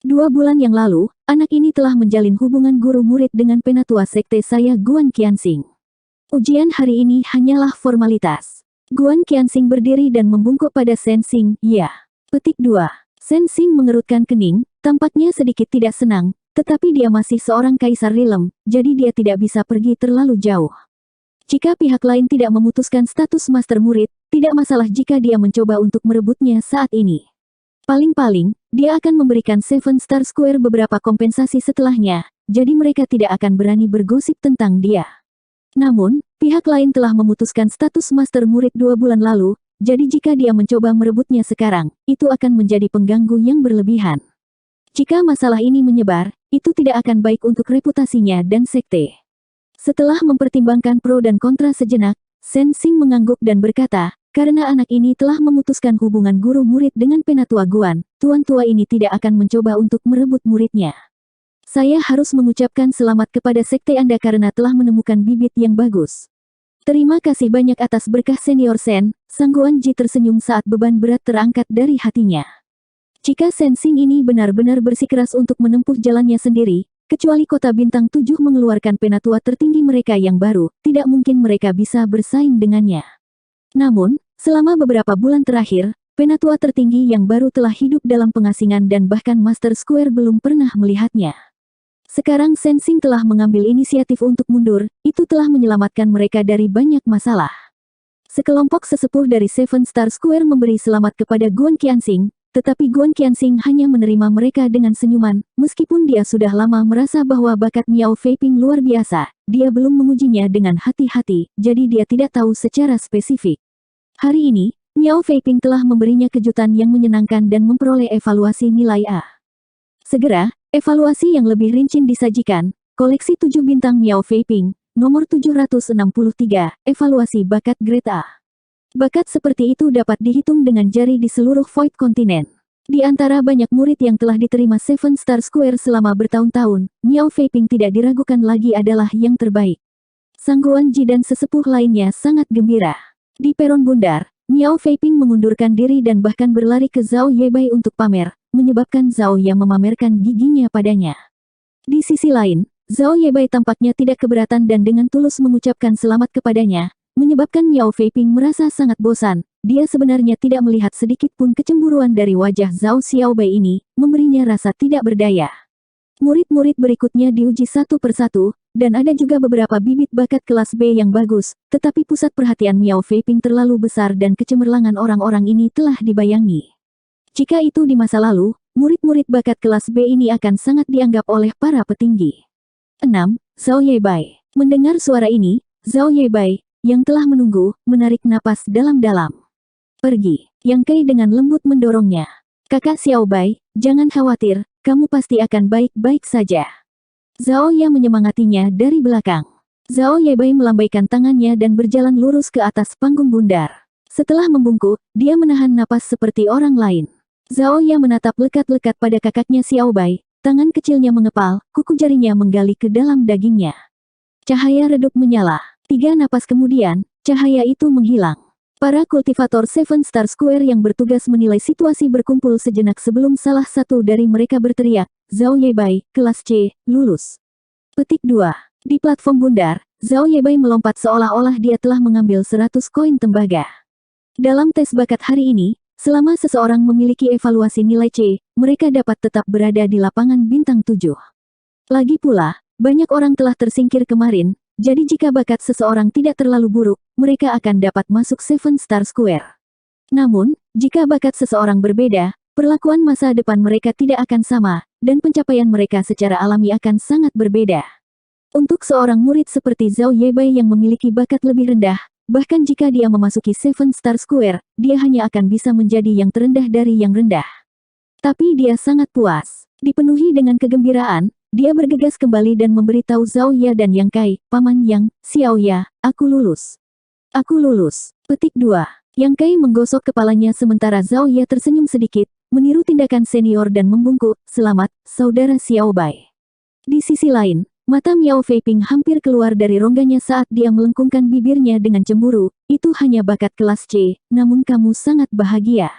2 bulan yang lalu, anak ini telah menjalin hubungan guru-murid dengan penatua sekte saya Guan Qianxing. Ujian hari ini hanyalah formalitas. Guan Qianxing berdiri dan membungkuk pada Sensing, ya. Petik 2. Sensing mengerutkan kening, tampaknya sedikit tidak senang, tetapi dia masih seorang Kaisar Rilem, jadi dia tidak bisa pergi terlalu jauh. Jika pihak lain tidak memutuskan status master murid, tidak masalah jika dia mencoba untuk merebutnya saat ini. Paling-paling, dia akan memberikan Seven Star Square beberapa kompensasi setelahnya, jadi mereka tidak akan berani bergosip tentang dia. Namun, pihak lain telah memutuskan status master murid 2 bulan lalu, jadi jika dia mencoba merebutnya sekarang, itu akan menjadi pengganggu yang berlebihan. Jika masalah ini menyebar, itu tidak akan baik untuk reputasinya dan sekte. Setelah mempertimbangkan pro dan kontra sejenak, Sensing mengangguk dan berkata, karena anak ini telah memutuskan hubungan guru-murid dengan penatua Guan, tuan tua ini tidak akan mencoba untuk merebut muridnya. Saya harus mengucapkan selamat kepada sekte Anda karena telah menemukan bibit yang bagus. Terima kasih banyak atas berkah Senior Sen. Sangguan Ji tersenyum saat beban berat terangkat dari hatinya. Jika Sensing ini benar-benar bersikeras untuk menempuh jalannya sendiri, Kecuali kota bintang 7 mengeluarkan penatua tertinggi mereka yang baru, tidak mungkin mereka bisa bersaing dengannya. Namun, selama beberapa bulan terakhir, penatua tertinggi yang baru telah hidup dalam pengasingan dan bahkan Master Square belum pernah melihatnya. Sekarang Sensing telah mengambil inisiatif untuk mundur, itu telah menyelamatkan mereka dari banyak masalah. Sekelompok sesepuh dari Seven Star Square memberi selamat kepada Guan Qianxing, tetapi Guan Qianxing hanya menerima mereka dengan senyuman, meskipun dia sudah lama merasa bahwa bakat Miao Feiping luar biasa, dia belum mengujinya dengan hati-hati, jadi dia tidak tahu secara spesifik. Hari ini, Miao Feiping telah memberinya kejutan yang menyenangkan dan memperoleh evaluasi nilai A. Segera, evaluasi yang lebih rinci disajikan, koleksi 7 bintang Miao Feiping, nomor 763, evaluasi bakat grade A. Bakat seperti itu dapat dihitung dengan jari di seluruh Void Continent. Di antara banyak murid yang telah diterima Seven Star Square selama bertahun-tahun, Miao Feiping tidak diragukan lagi adalah yang terbaik. Sang Guan Ji dan sesepuh lainnya sangat gembira. Di peron bundar, Miao Feiping mengundurkan diri dan bahkan berlari ke Zhao Yebai untuk pamer, menyebabkan Zhao yang memamerkan giginya padanya. Di sisi lain, Zhao Yebai tampaknya tidak keberatan dan dengan tulus mengucapkan selamat kepadanya, menyebabkan Miao Feiping merasa sangat bosan. Dia sebenarnya tidak melihat sedikit pun kecemburuan dari wajah Zhao Xiaobai ini, memberinya rasa tidak berdaya. Murid-murid berikutnya diuji satu persatu, dan ada juga beberapa bibit bakat kelas B yang bagus, tetapi pusat perhatian Miao Feiping terlalu besar dan kecemerlangan orang-orang ini telah dibayangi. Jika itu di masa lalu, murid-murid bakat kelas B ini akan sangat dianggap oleh para petinggi. 6. Zhao Yebai. Mendengar suara ini, Zhao Yebai, yang telah menunggu, menarik napas dalam-dalam. Pergi. Yang Kai dengan lembut mendorongnya. Kakak Xiaobai, jangan khawatir, kamu pasti akan baik-baik saja. Zhao Ya menyemangatinya dari belakang. Zhao Yebai melambaikan tangannya dan berjalan lurus ke atas panggung bundar. Setelah membungkuk, dia menahan napas seperti orang lain. Zhao Ya menatap lekat-lekat pada kakaknya Xiaobai, tangan kecilnya mengepal, kuku jarinya menggali ke dalam dagingnya. Cahaya redup menyala. 3 napas kemudian, cahaya itu menghilang. Para kultivator Seven Star Square yang bertugas menilai situasi berkumpul sejenak sebelum salah satu dari mereka berteriak, Zhao Yebai, kelas C, lulus. Petik 2. Di platform bundar, Zhao Yebai melompat seolah-olah dia telah mengambil 100 koin tembaga. Dalam tes bakat hari ini, selama seseorang memiliki evaluasi nilai C, mereka dapat tetap berada di lapangan bintang 7. Lagi pula, banyak orang telah tersingkir kemarin, jadi jika bakat seseorang tidak terlalu buruk, mereka akan dapat masuk Seven Star Square. Namun, jika bakat seseorang berbeda, perlakuan masa depan mereka tidak akan sama, dan pencapaian mereka secara alami akan sangat berbeda. Untuk seorang murid seperti Zhao Yebai yang memiliki bakat lebih rendah, bahkan jika dia memasuki Seven Star Square, dia hanya akan bisa menjadi yang terendah dari yang rendah. Tapi dia sangat puas. Dipenuhi dengan kegembiraan, dia bergegas kembali dan memberitahu Zhao Ya dan Yang Kai, Paman Yang, Xiao Ya, aku lulus. Aku lulus. Petik 2. Yang Kai menggosok kepalanya sementara Zhao Ya tersenyum sedikit, meniru tindakan senior dan membungkuk, selamat, saudara Xiaobai. Di sisi lain, mata Miao Feiping hampir keluar dari rongganya saat dia melengkungkan bibirnya dengan cemburu, itu hanya bakat kelas C, namun kamu sangat bahagia.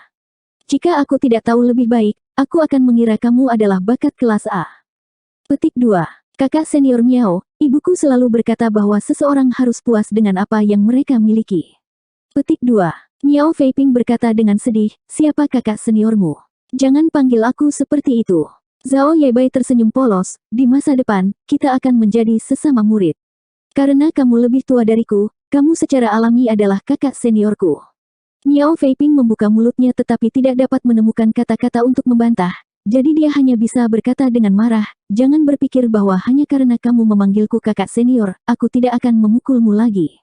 Jika aku tidak tahu lebih baik, aku akan mengira kamu adalah bakat kelas A. Petik 2. Kakak senior Miao, ibuku selalu berkata bahwa seseorang harus puas dengan apa yang mereka miliki. Petik 2. Miao Feiping berkata dengan sedih, siapa kakak seniormu? Jangan panggil aku seperti itu. Zhao Yebai tersenyum polos, di masa depan, kita akan menjadi sesama murid. Karena kamu lebih tua dariku, kamu secara alami adalah kakak seniorku. Miao Feiping membuka mulutnya tetapi tidak dapat menemukan kata-kata untuk membantah. Jadi dia hanya bisa berkata dengan marah, jangan berpikir bahwa hanya karena kamu memanggilku kakak senior, aku tidak akan memukulmu lagi.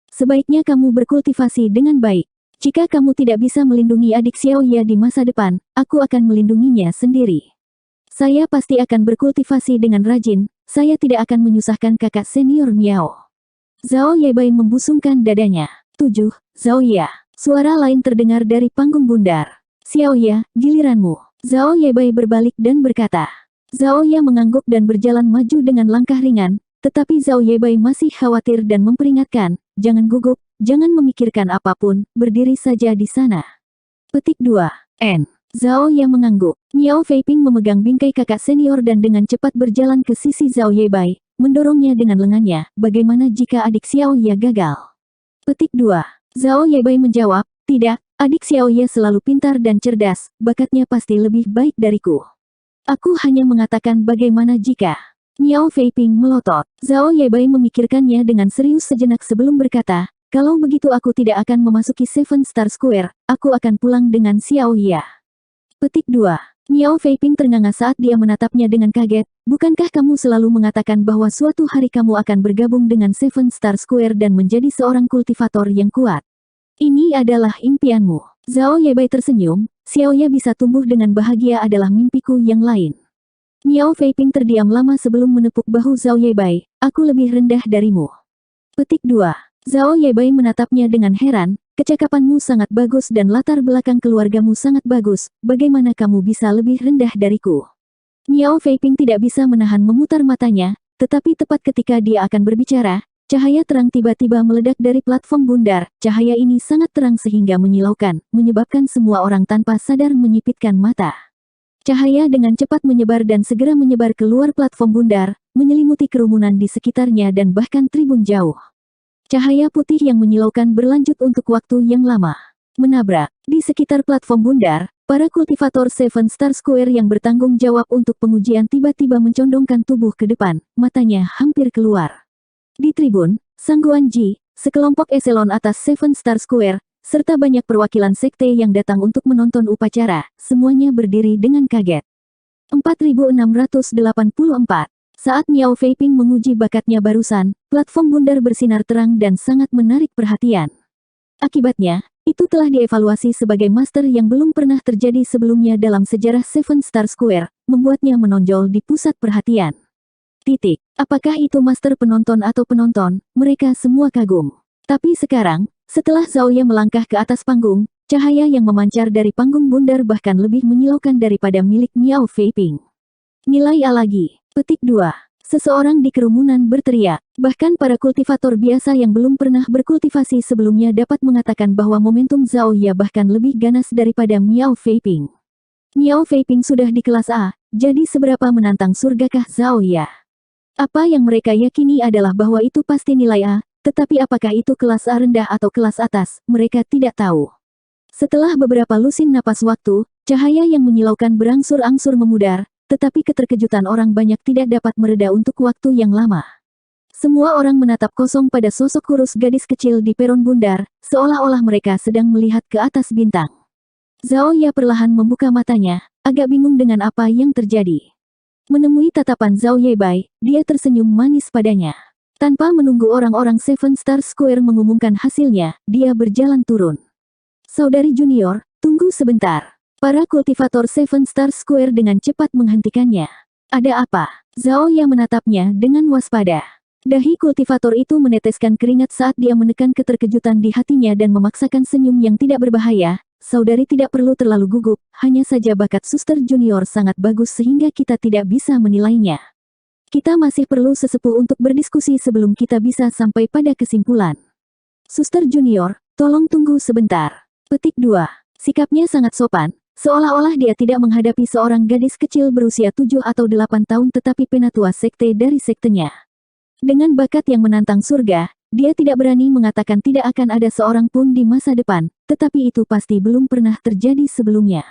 Sebaiknya kamu berkultivasi dengan baik. Jika kamu tidak bisa melindungi adik Xiao Ya di masa depan, aku akan melindunginya sendiri. Saya pasti akan berkultivasi dengan rajin, saya tidak akan menyusahkan kakak senior Miao. Zhao Yebai membusungkan dadanya. 7. Zhao Ya. Suara lain terdengar dari panggung bundar. Xiao Ya, giliranmu. Zhao Yebai berbalik dan berkata. Zhao Ya mengangguk dan berjalan maju dengan langkah ringan, tetapi Zhao Yebai masih khawatir dan memperingatkan, jangan gugup, jangan memikirkan apapun, berdiri saja di sana. Petik 2. N. Zhao Ye mengangguk. Miao Feiping memegang bingkai kakak senior dan dengan cepat berjalan ke sisi Zhao Yebai, mendorongnya dengan lengannya. Bagaimana jika adik Xiao Ye gagal? Petik 2. Zhao Yebai menjawab, tidak, adik Xiao Ye selalu pintar dan cerdas, bakatnya pasti lebih baik dariku. Aku hanya mengatakan bagaimana jika... Miao Feiping melotot. Zhao Yebai memikirkannya dengan serius sejenak sebelum berkata, kalau begitu aku tidak akan memasuki Seven Star Square, aku akan pulang dengan Xiao Ye. Petik 2. Miao Feiping ternganga saat dia menatapnya dengan kaget. Bukankah kamu selalu mengatakan bahwa suatu hari kamu akan bergabung dengan Seven Star Square dan menjadi seorang kultivator yang kuat? Ini adalah impianmu. Zhao Yebai tersenyum. Xiao Ye bisa tumbuh dengan bahagia adalah mimpiku yang lain. Miao Feiping terdiam lama sebelum menepuk bahu Zhao Yebai. Aku lebih rendah darimu. Petik 2. Zhao Yebai menatapnya dengan heran. Kecakapanmu sangat bagus dan latar belakang keluargamu sangat bagus, bagaimana kamu bisa lebih rendah dariku? Miao Feiping tidak bisa menahan memutar matanya, tetapi tepat ketika dia akan berbicara, cahaya terang tiba-tiba meledak dari platform bundar. Cahaya ini sangat terang sehingga menyilaukan, menyebabkan semua orang tanpa sadar menyipitkan mata. Cahaya dengan cepat menyebar dan segera menyebar keluar platform bundar, menyelimuti kerumunan di sekitarnya dan bahkan tribun jauh. Cahaya putih yang menyilaukan berlanjut untuk waktu yang lama. Menabrak. Di sekitar platform bundar, para kultivator Seven Star Square yang bertanggung jawab untuk pengujian tiba-tiba mencondongkan tubuh ke depan, matanya hampir keluar. Di tribun, Sang Guanji, sekelompok eselon atas Seven Star Square, serta banyak perwakilan sekte yang datang untuk menonton upacara, semuanya berdiri dengan kaget. 4684. Saat Miao Feiping menguji bakatnya barusan, platform bundar bersinar terang dan sangat menarik perhatian. Akibatnya, itu telah dievaluasi sebagai master yang belum pernah terjadi sebelumnya dalam sejarah Seven Star Square, membuatnya menonjol di pusat perhatian. Titik. Apakah itu master penonton atau penonton, mereka semua kagum. Tapi sekarang, setelah Zhao Ye melangkah ke atas panggung, cahaya yang memancar dari panggung bundar bahkan lebih menyilaukan daripada milik Miao Feiping. Nilai A lagi. Petik 2. Seseorang di kerumunan berteriak. Bahkan para kultivator biasa yang belum pernah berkultivasi sebelumnya dapat mengatakan bahwa momentum Zhao Ye bahkan lebih ganas daripada Miao Feiping. Miao Feiping sudah di kelas A, jadi seberapa menantang surgakah Zhao Ye? Apa yang mereka yakini adalah bahwa itu pasti nilai A, tetapi apakah itu kelas A rendah atau kelas atas, mereka tidak tahu. Setelah beberapa lusin napas waktu, cahaya yang menyilaukan berangsur-angsur memudar, tetapi keterkejutan orang banyak tidak dapat mereda untuk waktu yang lama. Semua orang menatap kosong pada sosok kurus gadis kecil di peron bundar, seolah-olah mereka sedang melihat ke atas bintang. Zhao Ye perlahan membuka matanya, agak bingung dengan apa yang terjadi. Menemui tatapan Zhao Yebai, dia tersenyum manis padanya. Tanpa menunggu orang-orang Seven Star Square mengumumkan hasilnya, dia berjalan turun. Saudari junior, tunggu sebentar. Para kultivator Seven Star Square dengan cepat menghentikannya. Ada apa? Zhao Ye menatapnya dengan waspada. Dahi kultivator itu meneteskan keringat saat dia menekan keterkejutan di hatinya dan memaksakan senyum yang tidak berbahaya. Saudari tidak perlu terlalu gugup, hanya saja bakat suster junior sangat bagus sehingga kita tidak bisa menilainya. Kita masih perlu sesepuh untuk berdiskusi sebelum kita bisa sampai pada kesimpulan. Suster junior, tolong tunggu sebentar. Petik 2. Sikapnya sangat sopan. Seolah-olah dia tidak menghadapi seorang gadis kecil berusia 7 atau 8 tahun tetapi penatua sekte dari sektenya. Dengan bakat yang menantang surga, dia tidak berani mengatakan tidak akan ada seorang pun di masa depan, tetapi itu pasti belum pernah terjadi sebelumnya.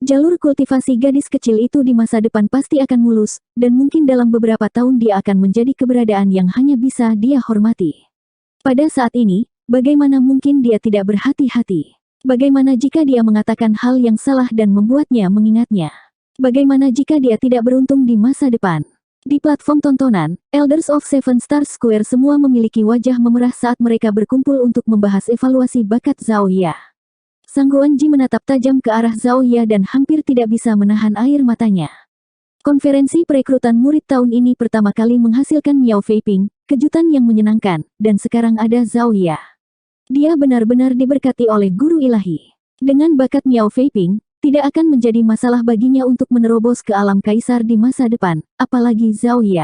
Jalur kultivasi gadis kecil itu di masa depan pasti akan mulus, dan mungkin dalam beberapa tahun dia akan menjadi keberadaan yang hanya bisa dia hormati. Pada saat ini, bagaimana mungkin dia tidak berhati-hati? Bagaimana jika dia mengatakan hal yang salah dan membuatnya mengingatnya? Bagaimana jika dia tidak beruntung di masa depan? Di platform tontonan, Elders of Seven Star Square semua memiliki wajah memerah saat mereka berkumpul untuk membahas evaluasi bakat Zhao Ye. Sang Guanji menatap tajam ke arah Zhao Ye dan hampir tidak bisa menahan air matanya. Konferensi perekrutan murid tahun ini pertama kali menghasilkan Miao Feiping, kejutan yang menyenangkan, dan sekarang ada Zhao Ye. Dia benar-benar diberkati oleh guru ilahi. Dengan bakat Miao Feiping, tidak akan menjadi masalah baginya untuk menerobos ke alam kaisar di masa depan, apalagi Zhao Ye.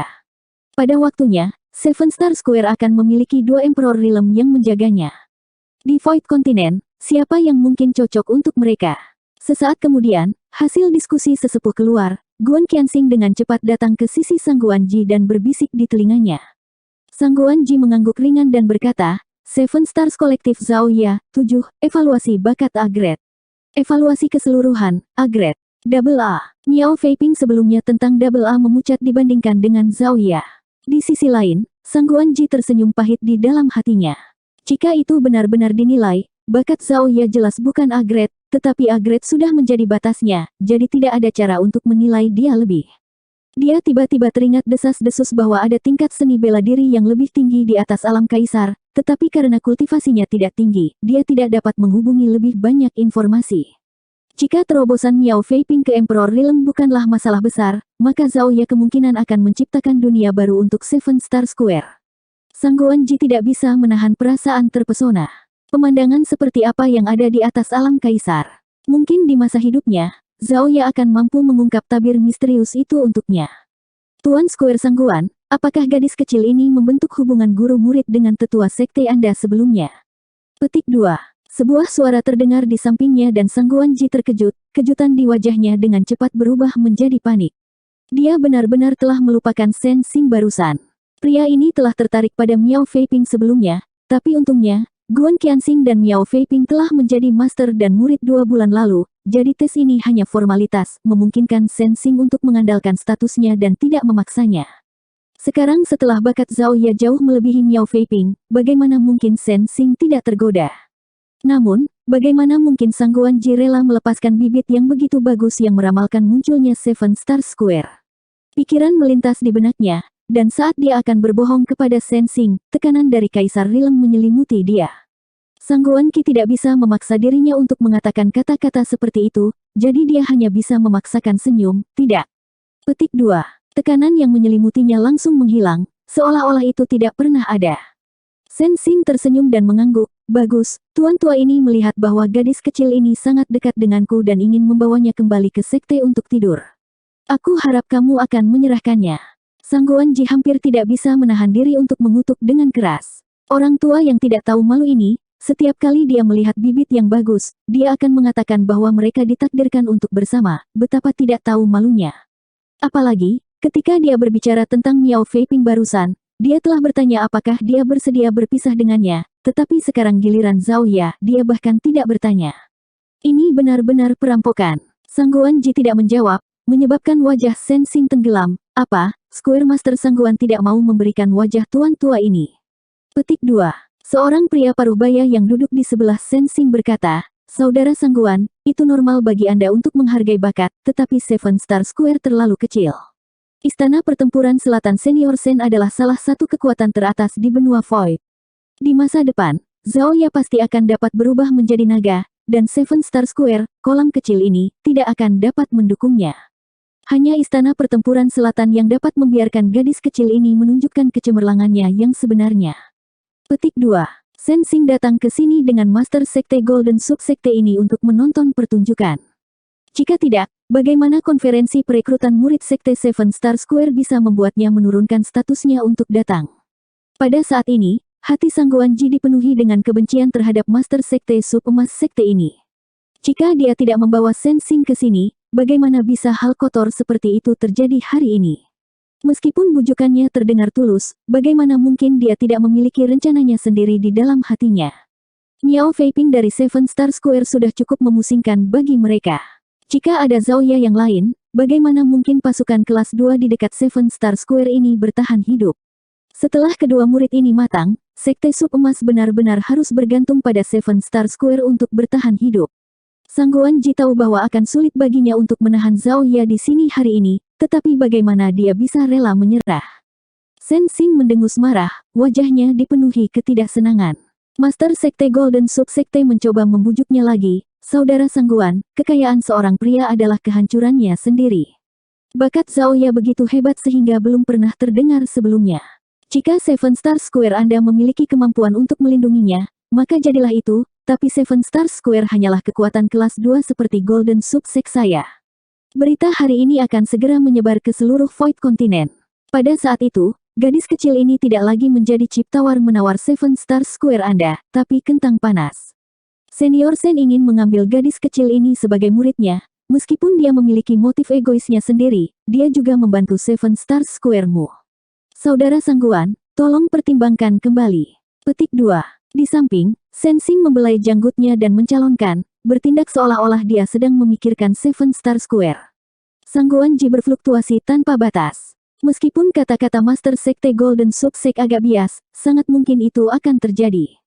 Pada waktunya, Seven Star Square akan memiliki 2 Emperor Realm yang menjaganya. Di Void Continent, siapa yang mungkin cocok untuk mereka? Sesaat kemudian, hasil diskusi sesepuh keluar. Guan Qianxing dengan cepat datang ke sisi Sang Guanji dan berbisik di telinganya. Sang Guanji mengangguk ringan dan berkata, Seven Stars Kolektif Zhao Ya, 7, evaluasi bakat A grade. Evaluasi keseluruhan, A grade. Double A. Miao Feiping sebelumnya tentang Double A memucat dibandingkan dengan Zhao Ya. Di sisi lain, Sang Guanji tersenyum pahit di dalam hatinya. Jika itu benar-benar dinilai, bakat Zhao Ya jelas bukan A grade, tetapi A grade sudah menjadi batasnya, jadi tidak ada cara untuk menilai dia lebih. Dia tiba-tiba teringat desas-desus bahwa ada tingkat seni bela diri yang lebih tinggi di atas alam kaisar, tetapi karena kultivasinya tidak tinggi, dia tidak dapat menghubungi lebih banyak informasi. Jika terobosan Miao Feiping ke Emperor Realm bukanlah masalah besar, maka Zhao Ya kemungkinan akan menciptakan dunia baru untuk Seven Star Square. Sang Guanji tidak bisa menahan perasaan terpesona. Pemandangan seperti apa yang ada di atas alam kaisar. Mungkin di masa hidupnya, Zhao Ya akan mampu mengungkap tabir misterius itu untuknya. Tuan Square Sangguan, apakah gadis kecil ini membentuk hubungan guru murid dengan tetua sekte Anda sebelumnya? Petik 2. Sebuah suara terdengar di sampingnya dan Sang Guanji terkejut, kejutan di wajahnya dengan cepat berubah menjadi panik. Dia benar-benar telah melupakan Shen Xing barusan. Pria ini telah tertarik pada Miao Feiping sebelumnya, tapi untungnya, Guan Qianxing dan Miao Feiping telah menjadi master dan murid 2 bulan lalu, jadi tes ini hanya formalitas, memungkinkan Shen Xing untuk mengandalkan statusnya dan tidak memaksanya. Sekarang setelah bakat Zhao Ya jauh melebihi Miao Feiping, bagaimana mungkin Shen Xing tidak tergoda? Namun, bagaimana mungkin Sang Guanji rela melepaskan bibit yang begitu bagus yang meramalkan munculnya Seven Star Square? Pikiran melintas di benaknya. Dan saat dia akan berbohong kepada Shen Xing, tekanan dari Kaisar Realm menyelimuti dia. Sang Guanqi tidak bisa memaksa dirinya untuk mengatakan kata-kata seperti itu, jadi dia hanya bisa memaksakan senyum, tidak. Petik 2. Tekanan yang menyelimutinya langsung menghilang, seolah-olah itu tidak pernah ada. Shen Xing tersenyum dan mengangguk, bagus, tuan tua ini melihat bahwa gadis kecil ini sangat dekat denganku dan ingin membawanya kembali ke sekte untuk tidur. Aku harap kamu akan menyerahkannya. Sang Guanji hampir tidak bisa menahan diri untuk mengutuk dengan keras. Orang tua yang tidak tahu malu ini, setiap kali dia melihat bibit yang bagus, dia akan mengatakan bahwa mereka ditakdirkan untuk bersama, betapa tidak tahu malunya. Apalagi, ketika dia berbicara tentang Miao Feiping barusan, dia telah bertanya apakah dia bersedia berpisah dengannya, tetapi sekarang giliran Zhao Ya, dia bahkan tidak bertanya. Ini benar-benar perampokan. Sang Guanji tidak menjawab, menyebabkan wajah Shen Xing tenggelam. Apa? Square Master Sangguan tidak mau memberikan wajah tuan tua ini. Petik 2. Seorang pria paruh baya yang duduk di sebelah Shen Xing berkata, Saudara Sangguan, itu normal bagi Anda untuk menghargai bakat, tetapi Seven Star Square terlalu kecil. Istana Pertempuran Selatan Senior Shen adalah salah satu kekuatan teratas di benua Void. Di masa depan, Zhao Ya pasti akan dapat berubah menjadi naga, dan Seven Star Square, kolam kecil ini, tidak akan dapat mendukungnya. Hanya Istana Pertempuran Selatan yang dapat membiarkan gadis kecil ini menunjukkan kecemerlangannya yang sebenarnya. Petik 2. Shen Xing datang ke sini dengan Master Sekte Golden Subsekte ini untuk menonton pertunjukan. Jika tidak, bagaimana konferensi perekrutan murid Sekte Seven Star Square bisa membuatnya menurunkan statusnya untuk datang? Pada saat ini, hati Sang Guanji dipenuhi dengan kebencian terhadap Master Sekte Sub Emas Sekte ini. Jika dia tidak membawa Shen Xing ke sini, bagaimana bisa hal kotor seperti itu terjadi hari ini? Meskipun bujukannya terdengar tulus, bagaimana mungkin dia tidak memiliki rencananya sendiri di dalam hatinya? Miao Feiping dari Seven Star Square sudah cukup memusingkan bagi mereka. Jika ada Zhao Ya yang lain, bagaimana mungkin pasukan kelas 2 di dekat Seven Star Square ini bertahan hidup? Setelah kedua murid ini matang, Sekte Sub Emas benar-benar harus bergantung pada Seven Star Square untuk bertahan hidup. Sang Guanji tahu bahwa akan sulit baginya untuk menahan Zhao Ya di sini hari ini, tetapi bagaimana dia bisa rela menyerah? Shen Xing mendengus marah, wajahnya dipenuhi ketidaksenangan. Master Sekte Golden Subsekte mencoba membujuknya lagi, Saudara Sangguan, kekayaan seorang pria adalah kehancurannya sendiri. Bakat Zhao Ya begitu hebat sehingga belum pernah terdengar sebelumnya. Jika Seven Star Square Anda memiliki kemampuan untuk melindunginya, maka jadilah itu. Tapi Seven Star Square hanyalah kekuatan kelas 2 seperti Golden Subsect saya. Berita hari ini akan segera menyebar ke seluruh Void Continent. Pada saat itu, gadis kecil ini tidak lagi menjadi chip tawar-menawar Seven Star Square Anda, tapi kentang panas. Senior Sen ingin mengambil gadis kecil ini sebagai muridnya, meskipun dia memiliki motif egoisnya sendiri, dia juga membantu Seven Stars Square-mu. Saudara Sangguan, tolong pertimbangkan kembali. Petik 2. Di samping, Sensing membelai janggutnya dan mencalonkan, bertindak seolah-olah dia sedang memikirkan Seven Star Square. Sangguan Ji berfluktuasi tanpa batas. Meskipun kata-kata Master Sekte Golden Subsect agak bias, sangat mungkin itu akan terjadi.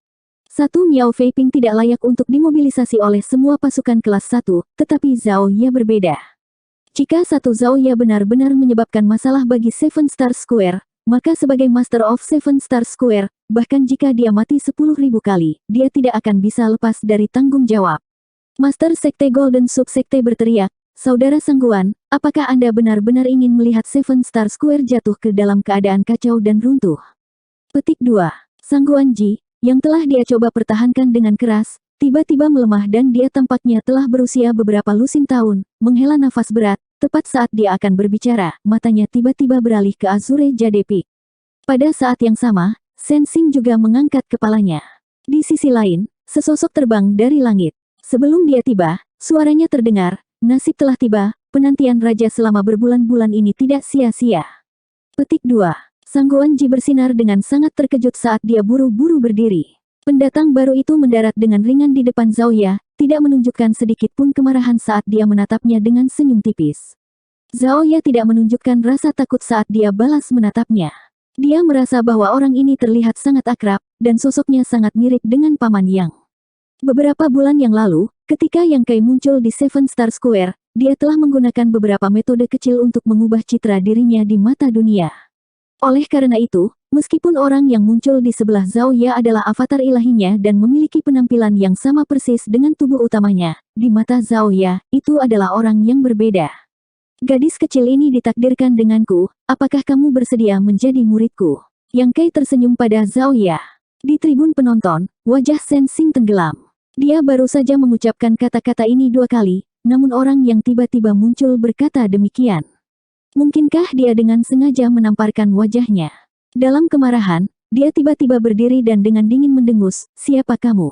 Satu Miao Feiping tidak layak untuk dimobilisasi oleh semua pasukan kelas 1, tetapi Zhao Ya berbeda. Jika satu Zhao Ya benar-benar menyebabkan masalah bagi Seven Star Square, maka sebagai Master of Seven Star Square, bahkan jika dia mati 10.000 kali, dia tidak akan bisa lepas dari tanggung jawab. Master Sekte Golden Subsekte berteriak, "Saudara Sangguan, apakah Anda benar-benar ingin melihat Seven Star Square jatuh ke dalam keadaan kacau dan runtuh?" Petik 2. Sangguan Ji, yang telah dia coba pertahankan dengan keras, tiba-tiba melemah dan dia tampaknya telah berusia beberapa lusin tahun, menghela nafas berat, tepat saat dia akan berbicara, matanya tiba-tiba beralih ke Azure Jade Peak. Pada saat yang sama, Sensing juga mengangkat kepalanya. Di sisi lain, sesosok terbang dari langit. Sebelum dia tiba, suaranya terdengar, "Nasib telah tiba, penantian raja selama berbulan-bulan ini tidak sia-sia." Petik 2. Sangguan Ji bersinar dengan sangat terkejut saat dia buru-buru berdiri. Pendatang baru itu mendarat dengan ringan di depan Zhao Ya, tidak menunjukkan sedikit pun kemarahan saat dia menatapnya dengan senyum tipis. Zhao Ya tidak menunjukkan rasa takut saat dia balas menatapnya. Dia merasa bahwa orang ini terlihat sangat akrab, dan sosoknya sangat mirip dengan Paman Yang. Beberapa bulan yang lalu, ketika Yang Kai muncul di Seven Star Square, dia telah menggunakan beberapa metode kecil untuk mengubah citra dirinya di mata dunia. Oleh karena itu, meskipun orang yang muncul di sebelah Zhao Ya adalah avatar ilahinya dan memiliki penampilan yang sama persis dengan tubuh utamanya, di mata Zhao Ya, itu adalah orang yang berbeda. "Gadis kecil ini ditakdirkan denganku, apakah kamu bersedia menjadi muridku?" Yang Kai tersenyum pada Zhao Ya. Di tribun penonton, wajah Sensing tenggelam. Dia baru saja mengucapkan kata-kata ini 2 kali, namun orang yang tiba-tiba muncul berkata demikian. Mungkinkah dia dengan sengaja menamparkan wajahnya? Dalam kemarahan, dia tiba-tiba berdiri dan dengan dingin mendengus, "Siapa kamu?"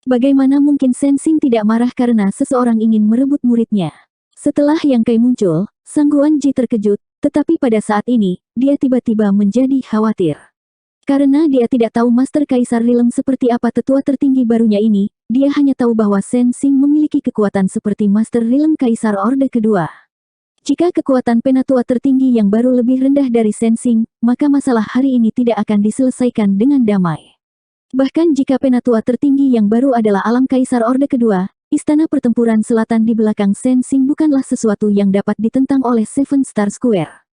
Bagaimana mungkin Sensing tidak marah karena seseorang ingin merebut muridnya? Setelah Yang Kai muncul, Sangguan Ji terkejut, tetapi pada saat ini, dia tiba-tiba menjadi khawatir. Karena dia tidak tahu Master Kaisar Rilem seperti apa tetua tertinggi barunya ini, dia hanya tahu bahwa Sensing memiliki kekuatan seperti Master Rilem Kaisar Orde Kedua. Jika kekuatan penatua tertinggi yang baru lebih rendah dari Sensing, maka masalah hari ini tidak akan diselesaikan dengan damai. Bahkan jika penatua tertinggi yang baru adalah alam Kaisar Orde Kedua, istana pertempuran selatan di belakang Sensing bukanlah sesuatu yang dapat ditentang oleh Seven Star Square.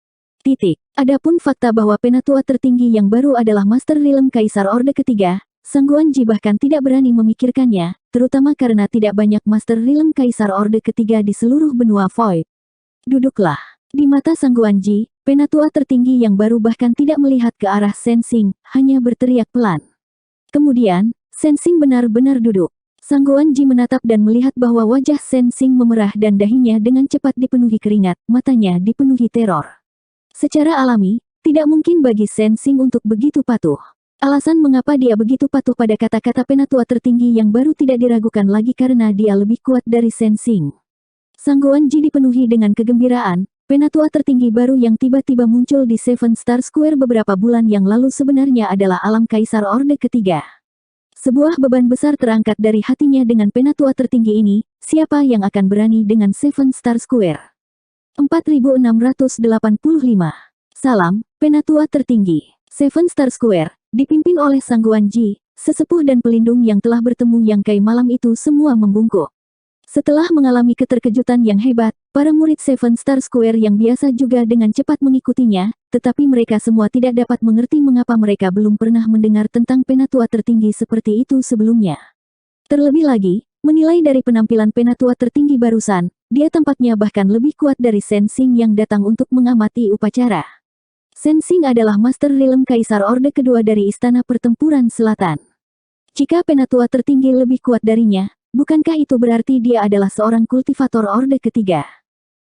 Titik. Adapun fakta bahwa penatua tertinggi yang baru adalah Master Rilem Kaisar Orde Ketiga, Sangguan Ji bahkan tidak berani memikirkannya, terutama karena tidak banyak Master Rilem Kaisar Orde Ketiga di seluruh benua Void. "Duduklah." Di mata Sangguan Ji, penatua tertinggi yang baru bahkan tidak melihat ke arah Sensing, hanya berteriak pelan. Kemudian, Sensing benar-benar duduk. Sangguan Ji menatap dan melihat bahwa wajah Sensing memerah dan dahinya dengan cepat dipenuhi keringat, matanya dipenuhi teror. Secara alami, tidak mungkin bagi Sensing untuk begitu patuh. Alasan mengapa dia begitu patuh pada kata-kata penatua tertinggi yang baru tidak diragukan lagi karena dia lebih kuat dari Sensing. Sangguan Ji dipenuhi dengan kegembiraan, penatua tertinggi baru yang tiba-tiba muncul di Seven Star Square beberapa bulan yang lalu sebenarnya adalah alam Kaisar Orde Ketiga. Sebuah beban besar terangkat dari hatinya dengan penatua tertinggi ini, siapa yang akan berani dengan Seven Star Square? 4685. Salam, penatua tertinggi. Seven Star Square, dipimpin oleh Sangguan Ji, sesepuh dan pelindung yang telah bertemu Yang Kai malam itu semua membungkuk. Setelah mengalami keterkejutan yang hebat, para murid Seven Star Square yang biasa juga dengan cepat mengikutinya, tetapi mereka semua tidak dapat mengerti mengapa mereka belum pernah mendengar tentang penatua tertinggi seperti itu sebelumnya. Terlebih lagi, menilai dari penampilan penatua tertinggi barusan, dia tampaknya bahkan lebih kuat dari Sensing yang datang untuk mengamati upacara. Sensing adalah Master Rilem Kaisar Orde Kedua dari Istana Pertempuran Selatan. Jika penatua tertinggi lebih kuat darinya, bukankah itu berarti dia adalah seorang kultivator Orde Ketiga?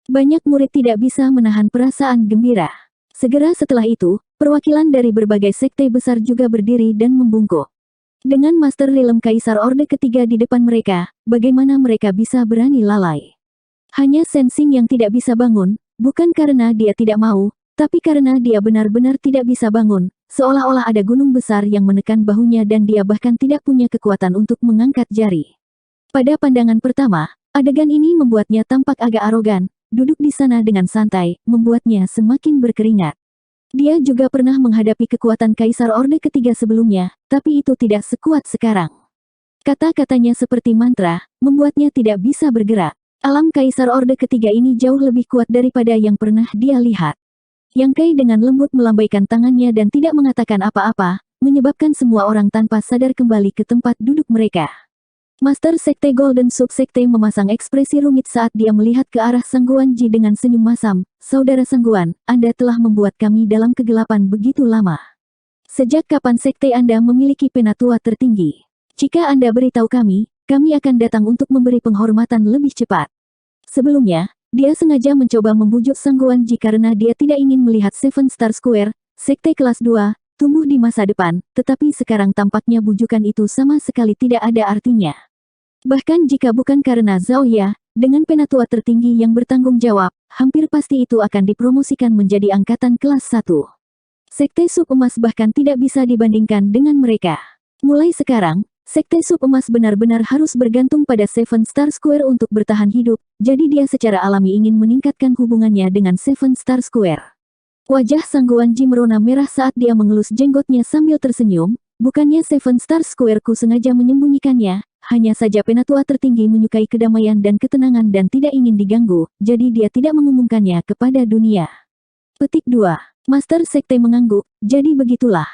Banyak murid tidak bisa menahan perasaan gembira. Segera setelah itu, perwakilan dari berbagai sekte besar juga berdiri dan membungkuk. Dengan Master Realm Kaisar Orde Ketiga di depan mereka, bagaimana mereka bisa berani lalai? Hanya Sensing yang tidak bisa bangun, bukan karena dia tidak mau, tapi karena dia benar-benar tidak bisa bangun, seolah-olah ada gunung besar yang menekan bahunya dan dia bahkan tidak punya kekuatan untuk mengangkat jari. Pada pandangan pertama, adegan ini membuatnya tampak agak arogan, duduk di sana dengan santai, membuatnya semakin berkeringat. Dia juga pernah menghadapi kekuatan Kaisar Orde Ketiga sebelumnya, tapi itu tidak sekuat sekarang. Kata-katanya seperti mantra, membuatnya tidak bisa bergerak. Alam Kaisar Orde Ketiga ini jauh lebih kuat daripada yang pernah dia lihat. Yang Kai dengan lembut melambaikan tangannya dan tidak mengatakan apa-apa, menyebabkan semua orang tanpa sadar kembali ke tempat duduk mereka. Master Sekte Golden Sub Sekte memasang ekspresi rumit saat dia melihat ke arah Sangguan Ji dengan senyum masam. Saudara Sangguan, Anda telah membuat kami dalam kegelapan begitu lama. Sejak kapan Sekte Anda memiliki penatua tertinggi? Jika Anda beritahu kami akan datang untuk memberi penghormatan lebih cepat. Sebelumnya, dia sengaja mencoba membujuk Sangguan Ji karena dia tidak ingin melihat Seven Star Square, Sekte kelas 2, tumbuh di masa depan, tetapi sekarang tampaknya bujukan itu sama sekali tidak ada artinya. Bahkan jika bukan karena Zhao Ya, dengan penatua tertinggi yang bertanggung jawab, hampir pasti itu akan dipromosikan menjadi angkatan kelas 1. Sekte Sub Emas bahkan tidak bisa dibandingkan dengan mereka. Mulai sekarang, Sekte Sub Emas benar-benar harus bergantung pada Seven Star Square untuk bertahan hidup, jadi dia secara alami ingin meningkatkan hubungannya dengan Seven Star Square. Wajah Sangguan Ji merona merah saat dia mengelus jenggotnya sambil tersenyum. Bukannya Seven Star Square-ku sengaja menyembunyikannya, hanya saja penatua tertinggi menyukai kedamaian dan ketenangan dan tidak ingin diganggu, jadi dia tidak mengumumkannya kepada dunia. Petik 2. Master Sekte mengangguk, jadi begitulah.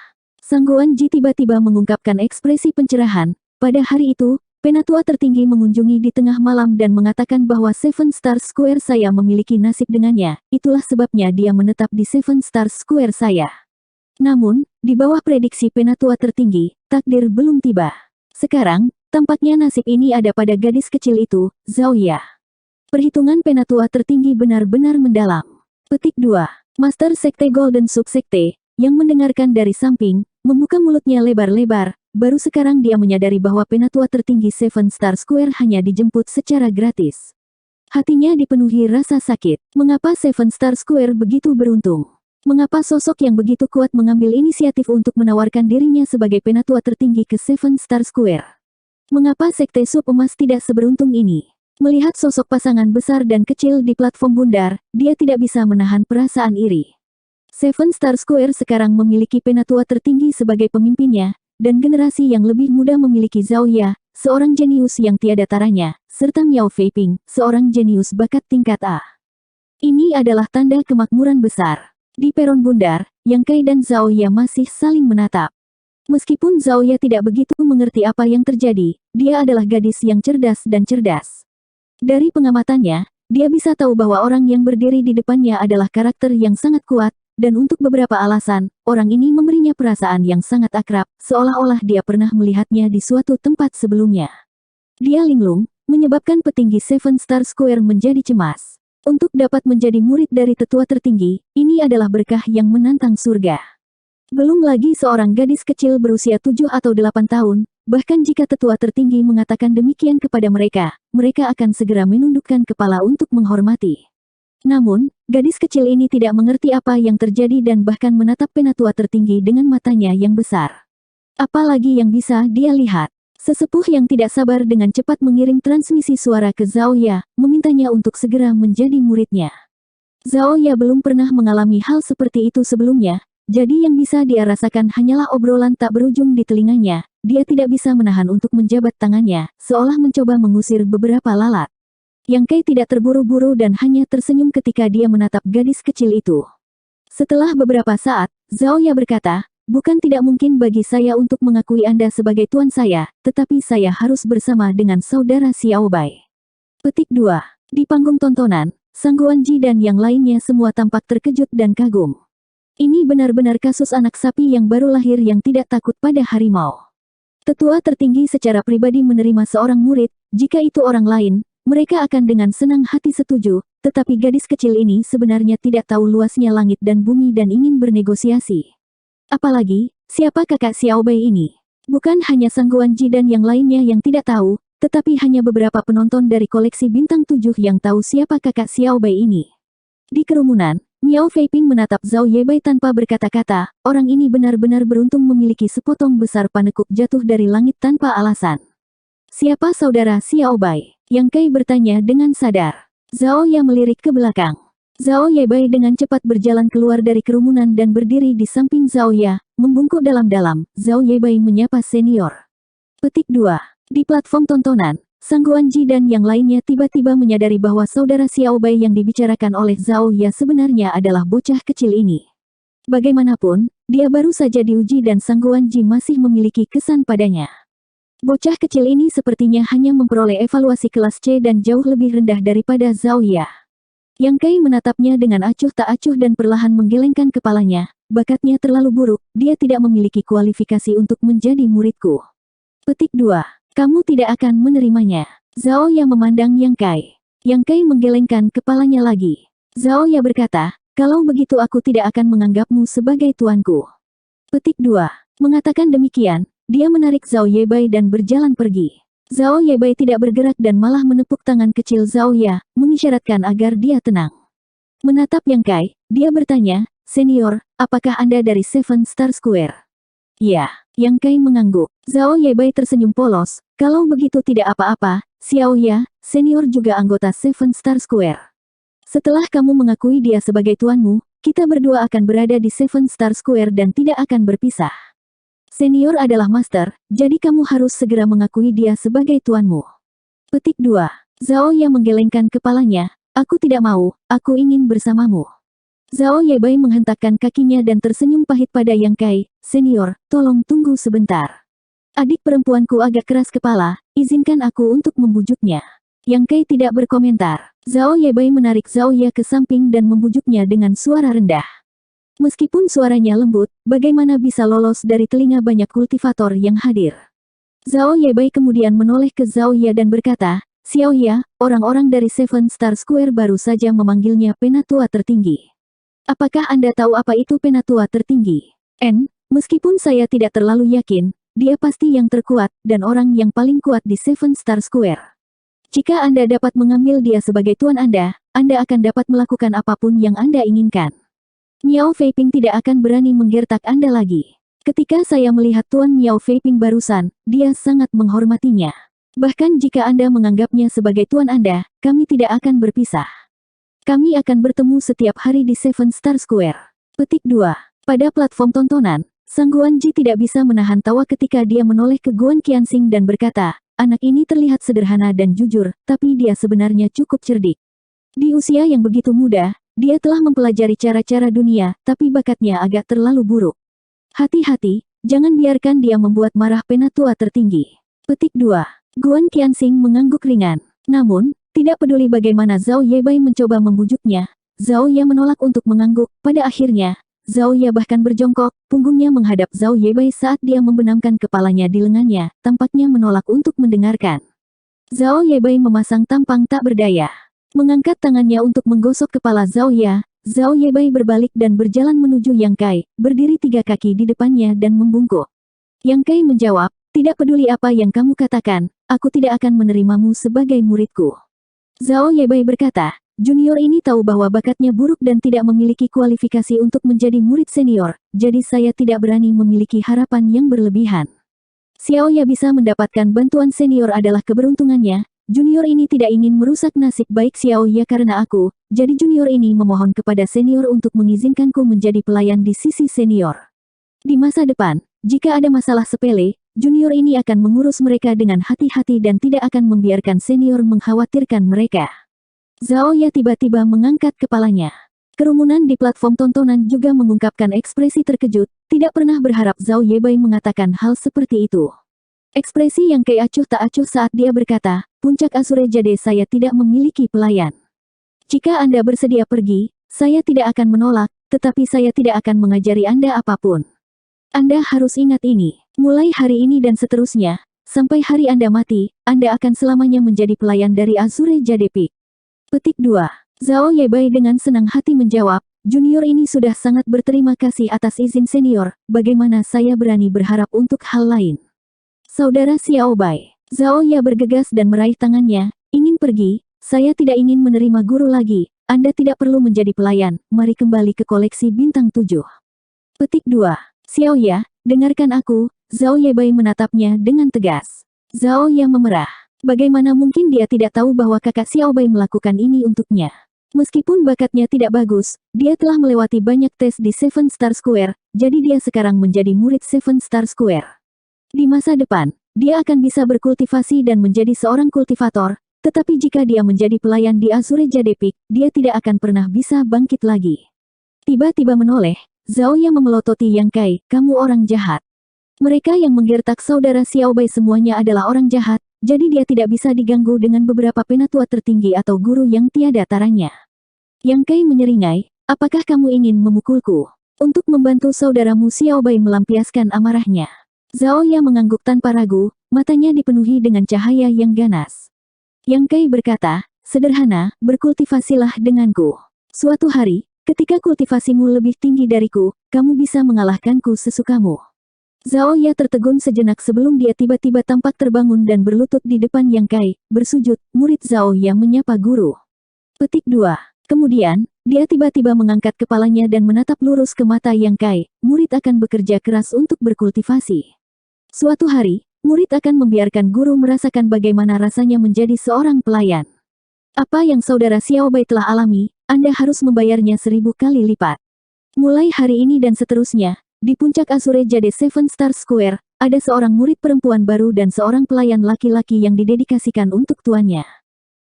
Sangguan Ji tiba-tiba mengungkapkan ekspresi pencerahan. Pada hari itu, penatua tertinggi mengunjungi di tengah malam dan mengatakan bahwa Seven Star Square saya memiliki nasib dengannya, itulah sebabnya dia menetap di Seven Star Square saya. Namun, di bawah prediksi penatua tertinggi, takdir belum tiba. Sekarang, tampaknya nasib ini ada pada gadis kecil itu, Zhao Ya. Perhitungan penatua tertinggi benar-benar mendalam. Petik 2. Master Sekte Golden Sub Sekte, yang mendengarkan dari samping, membuka mulutnya lebar-lebar, baru sekarang dia menyadari bahwa penatua tertinggi Seven Star Square hanya dijemput secara gratis. Hatinya dipenuhi rasa sakit. Mengapa Seven Star Square begitu beruntung? Mengapa sosok yang begitu kuat mengambil inisiatif untuk menawarkan dirinya sebagai penatua tertinggi ke Seven Star Square? Mengapa Sekte Sub Emas tidak seberuntung ini? Melihat sosok pasangan besar dan kecil di platform bundar, dia tidak bisa menahan perasaan iri. Seven Star Square sekarang memiliki penatua tertinggi sebagai pemimpinnya, dan generasi yang lebih muda memiliki Zhao Ya, seorang jenius yang tiada taranya, serta Miao Feiping, seorang jenius bakat tingkat A. Ini adalah tanda kemakmuran besar. Di peron bundar, Yang Kai dan Zhao Ya masih saling menatap. Meskipun Zhao Ya tidak begitu mengerti apa yang terjadi, dia adalah gadis yang cerdas dan cerdas. Dari pengamatannya, dia bisa tahu bahwa orang yang berdiri di depannya adalah karakter yang sangat kuat, dan untuk beberapa alasan, orang ini memberinya perasaan yang sangat akrab, seolah-olah dia pernah melihatnya di suatu tempat sebelumnya. Dia linglung, menyebabkan petinggi Seven Star Square menjadi cemas. Untuk dapat menjadi murid dari tetua tertinggi, ini adalah berkah yang menantang surga. Belum lagi seorang gadis kecil berusia 7 atau 8 tahun, bahkan jika tetua tertinggi mengatakan demikian kepada mereka, mereka akan segera menundukkan kepala untuk menghormati. Namun, gadis kecil ini tidak mengerti apa yang terjadi dan bahkan menatap penatua tertinggi dengan matanya yang besar. Apalagi yang bisa dia lihat? Sesepuh yang tidak sabar dengan cepat mengiring transmisi suara ke Zhao Ya, memintanya untuk segera menjadi muridnya. Zhao Ya belum pernah mengalami hal seperti itu sebelumnya, jadi yang bisa dia rasakan hanyalah obrolan tak berujung di telinganya. Dia tidak bisa menahan untuk menjabat tangannya, seolah mencoba mengusir beberapa lalat. Yang Kai tidak terburu-buru dan hanya tersenyum ketika dia menatap gadis kecil itu. Setelah beberapa saat, Zhao Ya berkata, bukan tidak mungkin bagi saya untuk mengakui Anda sebagai tuan saya, tetapi saya harus bersama dengan saudara Xiao Bai. Petik 2. Di panggung tontonan, Sangguan Ji dan yang lainnya semua tampak terkejut dan kagum. Ini benar-benar kasus anak sapi yang baru lahir yang tidak takut pada harimau. Tetua tertinggi secara pribadi menerima seorang murid, jika itu orang lain, mereka akan dengan senang hati setuju, tetapi gadis kecil ini sebenarnya tidak tahu luasnya langit dan bumi dan ingin bernegosiasi. Apalagi, siapa kakak Xiao Bai ini? Bukan hanya Sang Guanji dan yang lainnya yang tidak tahu, tetapi hanya beberapa penonton dari koleksi bintang 7 yang tahu siapa kakak Xiao Bai ini. Di kerumunan, Miao Feiping menatap Zhao Yebai tanpa berkata-kata, orang ini benar-benar beruntung memiliki sepotong besar panekuk jatuh dari langit tanpa alasan. Siapa saudara Xiao Bai? Yang Kai bertanya dengan sadar. Zhao Ya melirik ke belakang. Zhao Yebai dengan cepat berjalan keluar dari kerumunan dan berdiri di samping Zhao Ya, membungkuk dalam-dalam. Zhao Yebai menyapa senior. Petik 2. Di platform tontonan, Sang Guanji dan yang lainnya tiba-tiba menyadari bahwa saudara Xiao Bai yang dibicarakan oleh Zhao Ya sebenarnya adalah bocah kecil ini. Bagaimanapun, dia baru saja diuji dan Sang Guanji masih memiliki kesan padanya. Bocah kecil ini sepertinya hanya memperoleh evaluasi kelas C dan jauh lebih rendah daripada Zhao Ya. Yang Kai menatapnya dengan acuh tak acuh dan perlahan menggelengkan kepalanya. Bakatnya terlalu buruk, dia tidak memiliki kualifikasi untuk menjadi muridku. Petik 2. Kamu tidak akan menerimanya. Zhao Ya memandang Yang Kai. Yang Kai menggelengkan kepalanya lagi. Zhao Ya berkata, kalau begitu aku tidak akan menganggapmu sebagai tuanku. Petik 2. Mengatakan demikian, dia menarik Zhao Yebai dan berjalan pergi. Zhao Yebai tidak bergerak dan malah menepuk tangan kecil Zhao Ya, mengisyaratkan agar dia tenang. Menatap Yang Kai, dia bertanya, senior, apakah Anda dari Seven Star Square? Ya, Yang Kai mengangguk. Zhao Yebai tersenyum polos, kalau begitu tidak apa-apa, Xiao Ya, senior juga anggota Seven Star Square. Setelah kamu mengakui dia sebagai tuanmu, kita berdua akan berada di Seven Star Square dan tidak akan berpisah. Senior adalah master, jadi kamu harus segera mengakui dia sebagai tuanmu. Petik 2. Zhao Ya menggelengkan kepalanya, aku tidak mau, aku ingin bersamamu. Zhao Yebai menghentakkan kakinya dan tersenyum pahit pada Yang Kai, senior, tolong tunggu sebentar. Adik perempuanku agak keras kepala, izinkan aku untuk membujuknya. Yang Kai tidak berkomentar. Zhao Yebai menarik Zhao Ya ke samping dan membujuknya dengan suara rendah. Meskipun suaranya lembut, bagaimana bisa lolos dari telinga banyak kultivator yang hadir? Zhao Yebai kemudian menoleh ke Zhao Ya dan berkata, Xiao Ya, orang-orang dari Seven Star Square baru saja memanggilnya penatua tertinggi. Apakah Anda tahu apa itu penatua tertinggi? Meskipun saya tidak terlalu yakin, dia pasti yang terkuat dan orang yang paling kuat di Seven Star Square. Jika Anda dapat mengambil dia sebagai tuan Anda akan dapat melakukan apapun yang Anda inginkan. Miao Feiping tidak akan berani menggertak Anda lagi. Ketika saya melihat Tuan Miao Feiping barusan, dia sangat menghormatinya. Bahkan jika Anda menganggapnya sebagai tuan Anda, kami tidak akan berpisah. Kami akan bertemu setiap hari di Seven Star Square. Petik 2. Pada platform tontonan, Sang Guanji tidak bisa menahan tawa ketika dia menoleh ke Guan Qianxing dan berkata, anak ini terlihat sederhana dan jujur, tapi dia sebenarnya cukup cerdik. Di usia yang begitu muda, dia telah mempelajari cara-cara dunia, tapi bakatnya agak terlalu buruk. Hati-hati, jangan biarkan dia membuat marah penatua tertinggi. Petik 2. Guan Qianxing mengangguk ringan. Namun, tidak peduli bagaimana Zhao Yebai mencoba membujuknya, Zhao Ya menolak untuk mengangguk. Pada akhirnya, Zhao Ya bahkan berjongkok, punggungnya menghadap Zhao Yebai saat dia membenamkan kepalanya di lengannya, tampaknya menolak untuk mendengarkan. Zhao Yebai memasang tampang tak berdaya. Mengangkat tangannya untuk menggosok kepala Zhao Ya, Zhao Yebai berbalik dan berjalan menuju Yang Kai, berdiri 3 kaki di depannya dan membungkuk. Yang Kai menjawab, tidak peduli apa yang kamu katakan, aku tidak akan menerimamu sebagai muridku. Zhao Yebai berkata, junior ini tahu bahwa bakatnya buruk dan tidak memiliki kualifikasi untuk menjadi murid senior, jadi saya tidak berani memiliki harapan yang berlebihan. Xiao Ya bisa mendapatkan bantuan senior adalah keberuntungannya, junior ini tidak ingin merusak nasib baik Xiao Ya karena aku, jadi junior ini memohon kepada senior untuk mengizinkanku menjadi pelayan di sisi senior. Di masa depan, jika ada masalah sepele, junior ini akan mengurus mereka dengan hati-hati dan tidak akan membiarkan senior mengkhawatirkan mereka. Zhao Ya tiba-tiba mengangkat kepalanya. Kerumunan di platform tontonan juga mengungkapkan ekspresi terkejut, tidak pernah berharap Zhao Yebai mengatakan hal seperti itu. Ekspresi Yang Kai acuh tak acuh saat dia berkata, puncak Azure Jade saya tidak memiliki pelayan. Jika Anda bersedia pergi, saya tidak akan menolak, tetapi saya tidak akan mengajari Anda apapun. Anda harus ingat ini, mulai hari ini dan seterusnya, sampai hari Anda mati, Anda akan selamanya menjadi pelayan dari Azure Jade Peak. Petik 2. Zhao Yebai dengan senang hati menjawab, junior ini sudah sangat berterima kasih atas izin senior, bagaimana saya berani berharap untuk hal lain. Saudara Xiao Bai. Zhao Ya bergegas dan meraih tangannya, ingin pergi, saya tidak ingin menerima guru lagi, Anda tidak perlu menjadi pelayan, mari kembali ke koleksi bintang 7. Petik 2. Xiao Ya, dengarkan aku, Zhao Ye Bai menatapnya dengan tegas. Zhao Ya memerah. Bagaimana mungkin dia tidak tahu bahwa kakak Xiao Bai melakukan ini untuknya? Meskipun bakatnya tidak bagus, dia telah melewati banyak tes di Seven Star Square, jadi dia sekarang menjadi murid Seven Star Square. Di masa depan, dia akan bisa berkultivasi dan menjadi seorang kultivator, tetapi jika dia menjadi pelayan di Azure Jade Peak, dia tidak akan pernah bisa bangkit lagi. Tiba-tiba menoleh, Zhao Ya memelototi Yang Kai, kamu orang jahat. Mereka yang menggertak saudara Xiao Bai semuanya adalah orang jahat, jadi dia tidak bisa diganggu dengan beberapa penatua tertinggi atau guru yang tiada taranya. Yang Kai menyeringai, apakah kamu ingin memukulku? Untuk membantu saudaramu Xiao Bai melampiaskan amarahnya. Zhao Ya mengangguk tanpa ragu, matanya dipenuhi dengan cahaya yang ganas. Yang Kai berkata, sederhana, berkultivasilah denganku. Suatu hari, ketika kultivasimu lebih tinggi dariku, kamu bisa mengalahkanku sesukamu. Zhao Ya tertegun sejenak sebelum dia tiba-tiba tampak terbangun dan berlutut di depan Yang Kai, bersujud, murid Zhao Ya menyapa guru. Petik 2. Kemudian, dia tiba-tiba mengangkat kepalanya dan menatap lurus ke mata Yang Kai, murid akan bekerja keras untuk berkultivasi. Suatu hari, murid akan membiarkan guru merasakan bagaimana rasanya menjadi seorang pelayan. Apa yang saudara Xiao Bai telah alami, Anda harus membayarnya 1000 kali lipat. Mulai hari ini dan seterusnya, di puncak Azure Jade Seven Star Square, ada seorang murid perempuan baru dan seorang pelayan laki-laki yang didedikasikan untuk tuannya.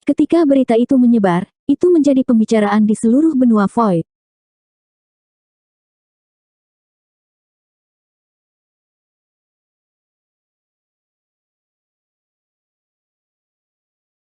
Ketika berita itu menyebar, itu menjadi pembicaraan di seluruh benua Void.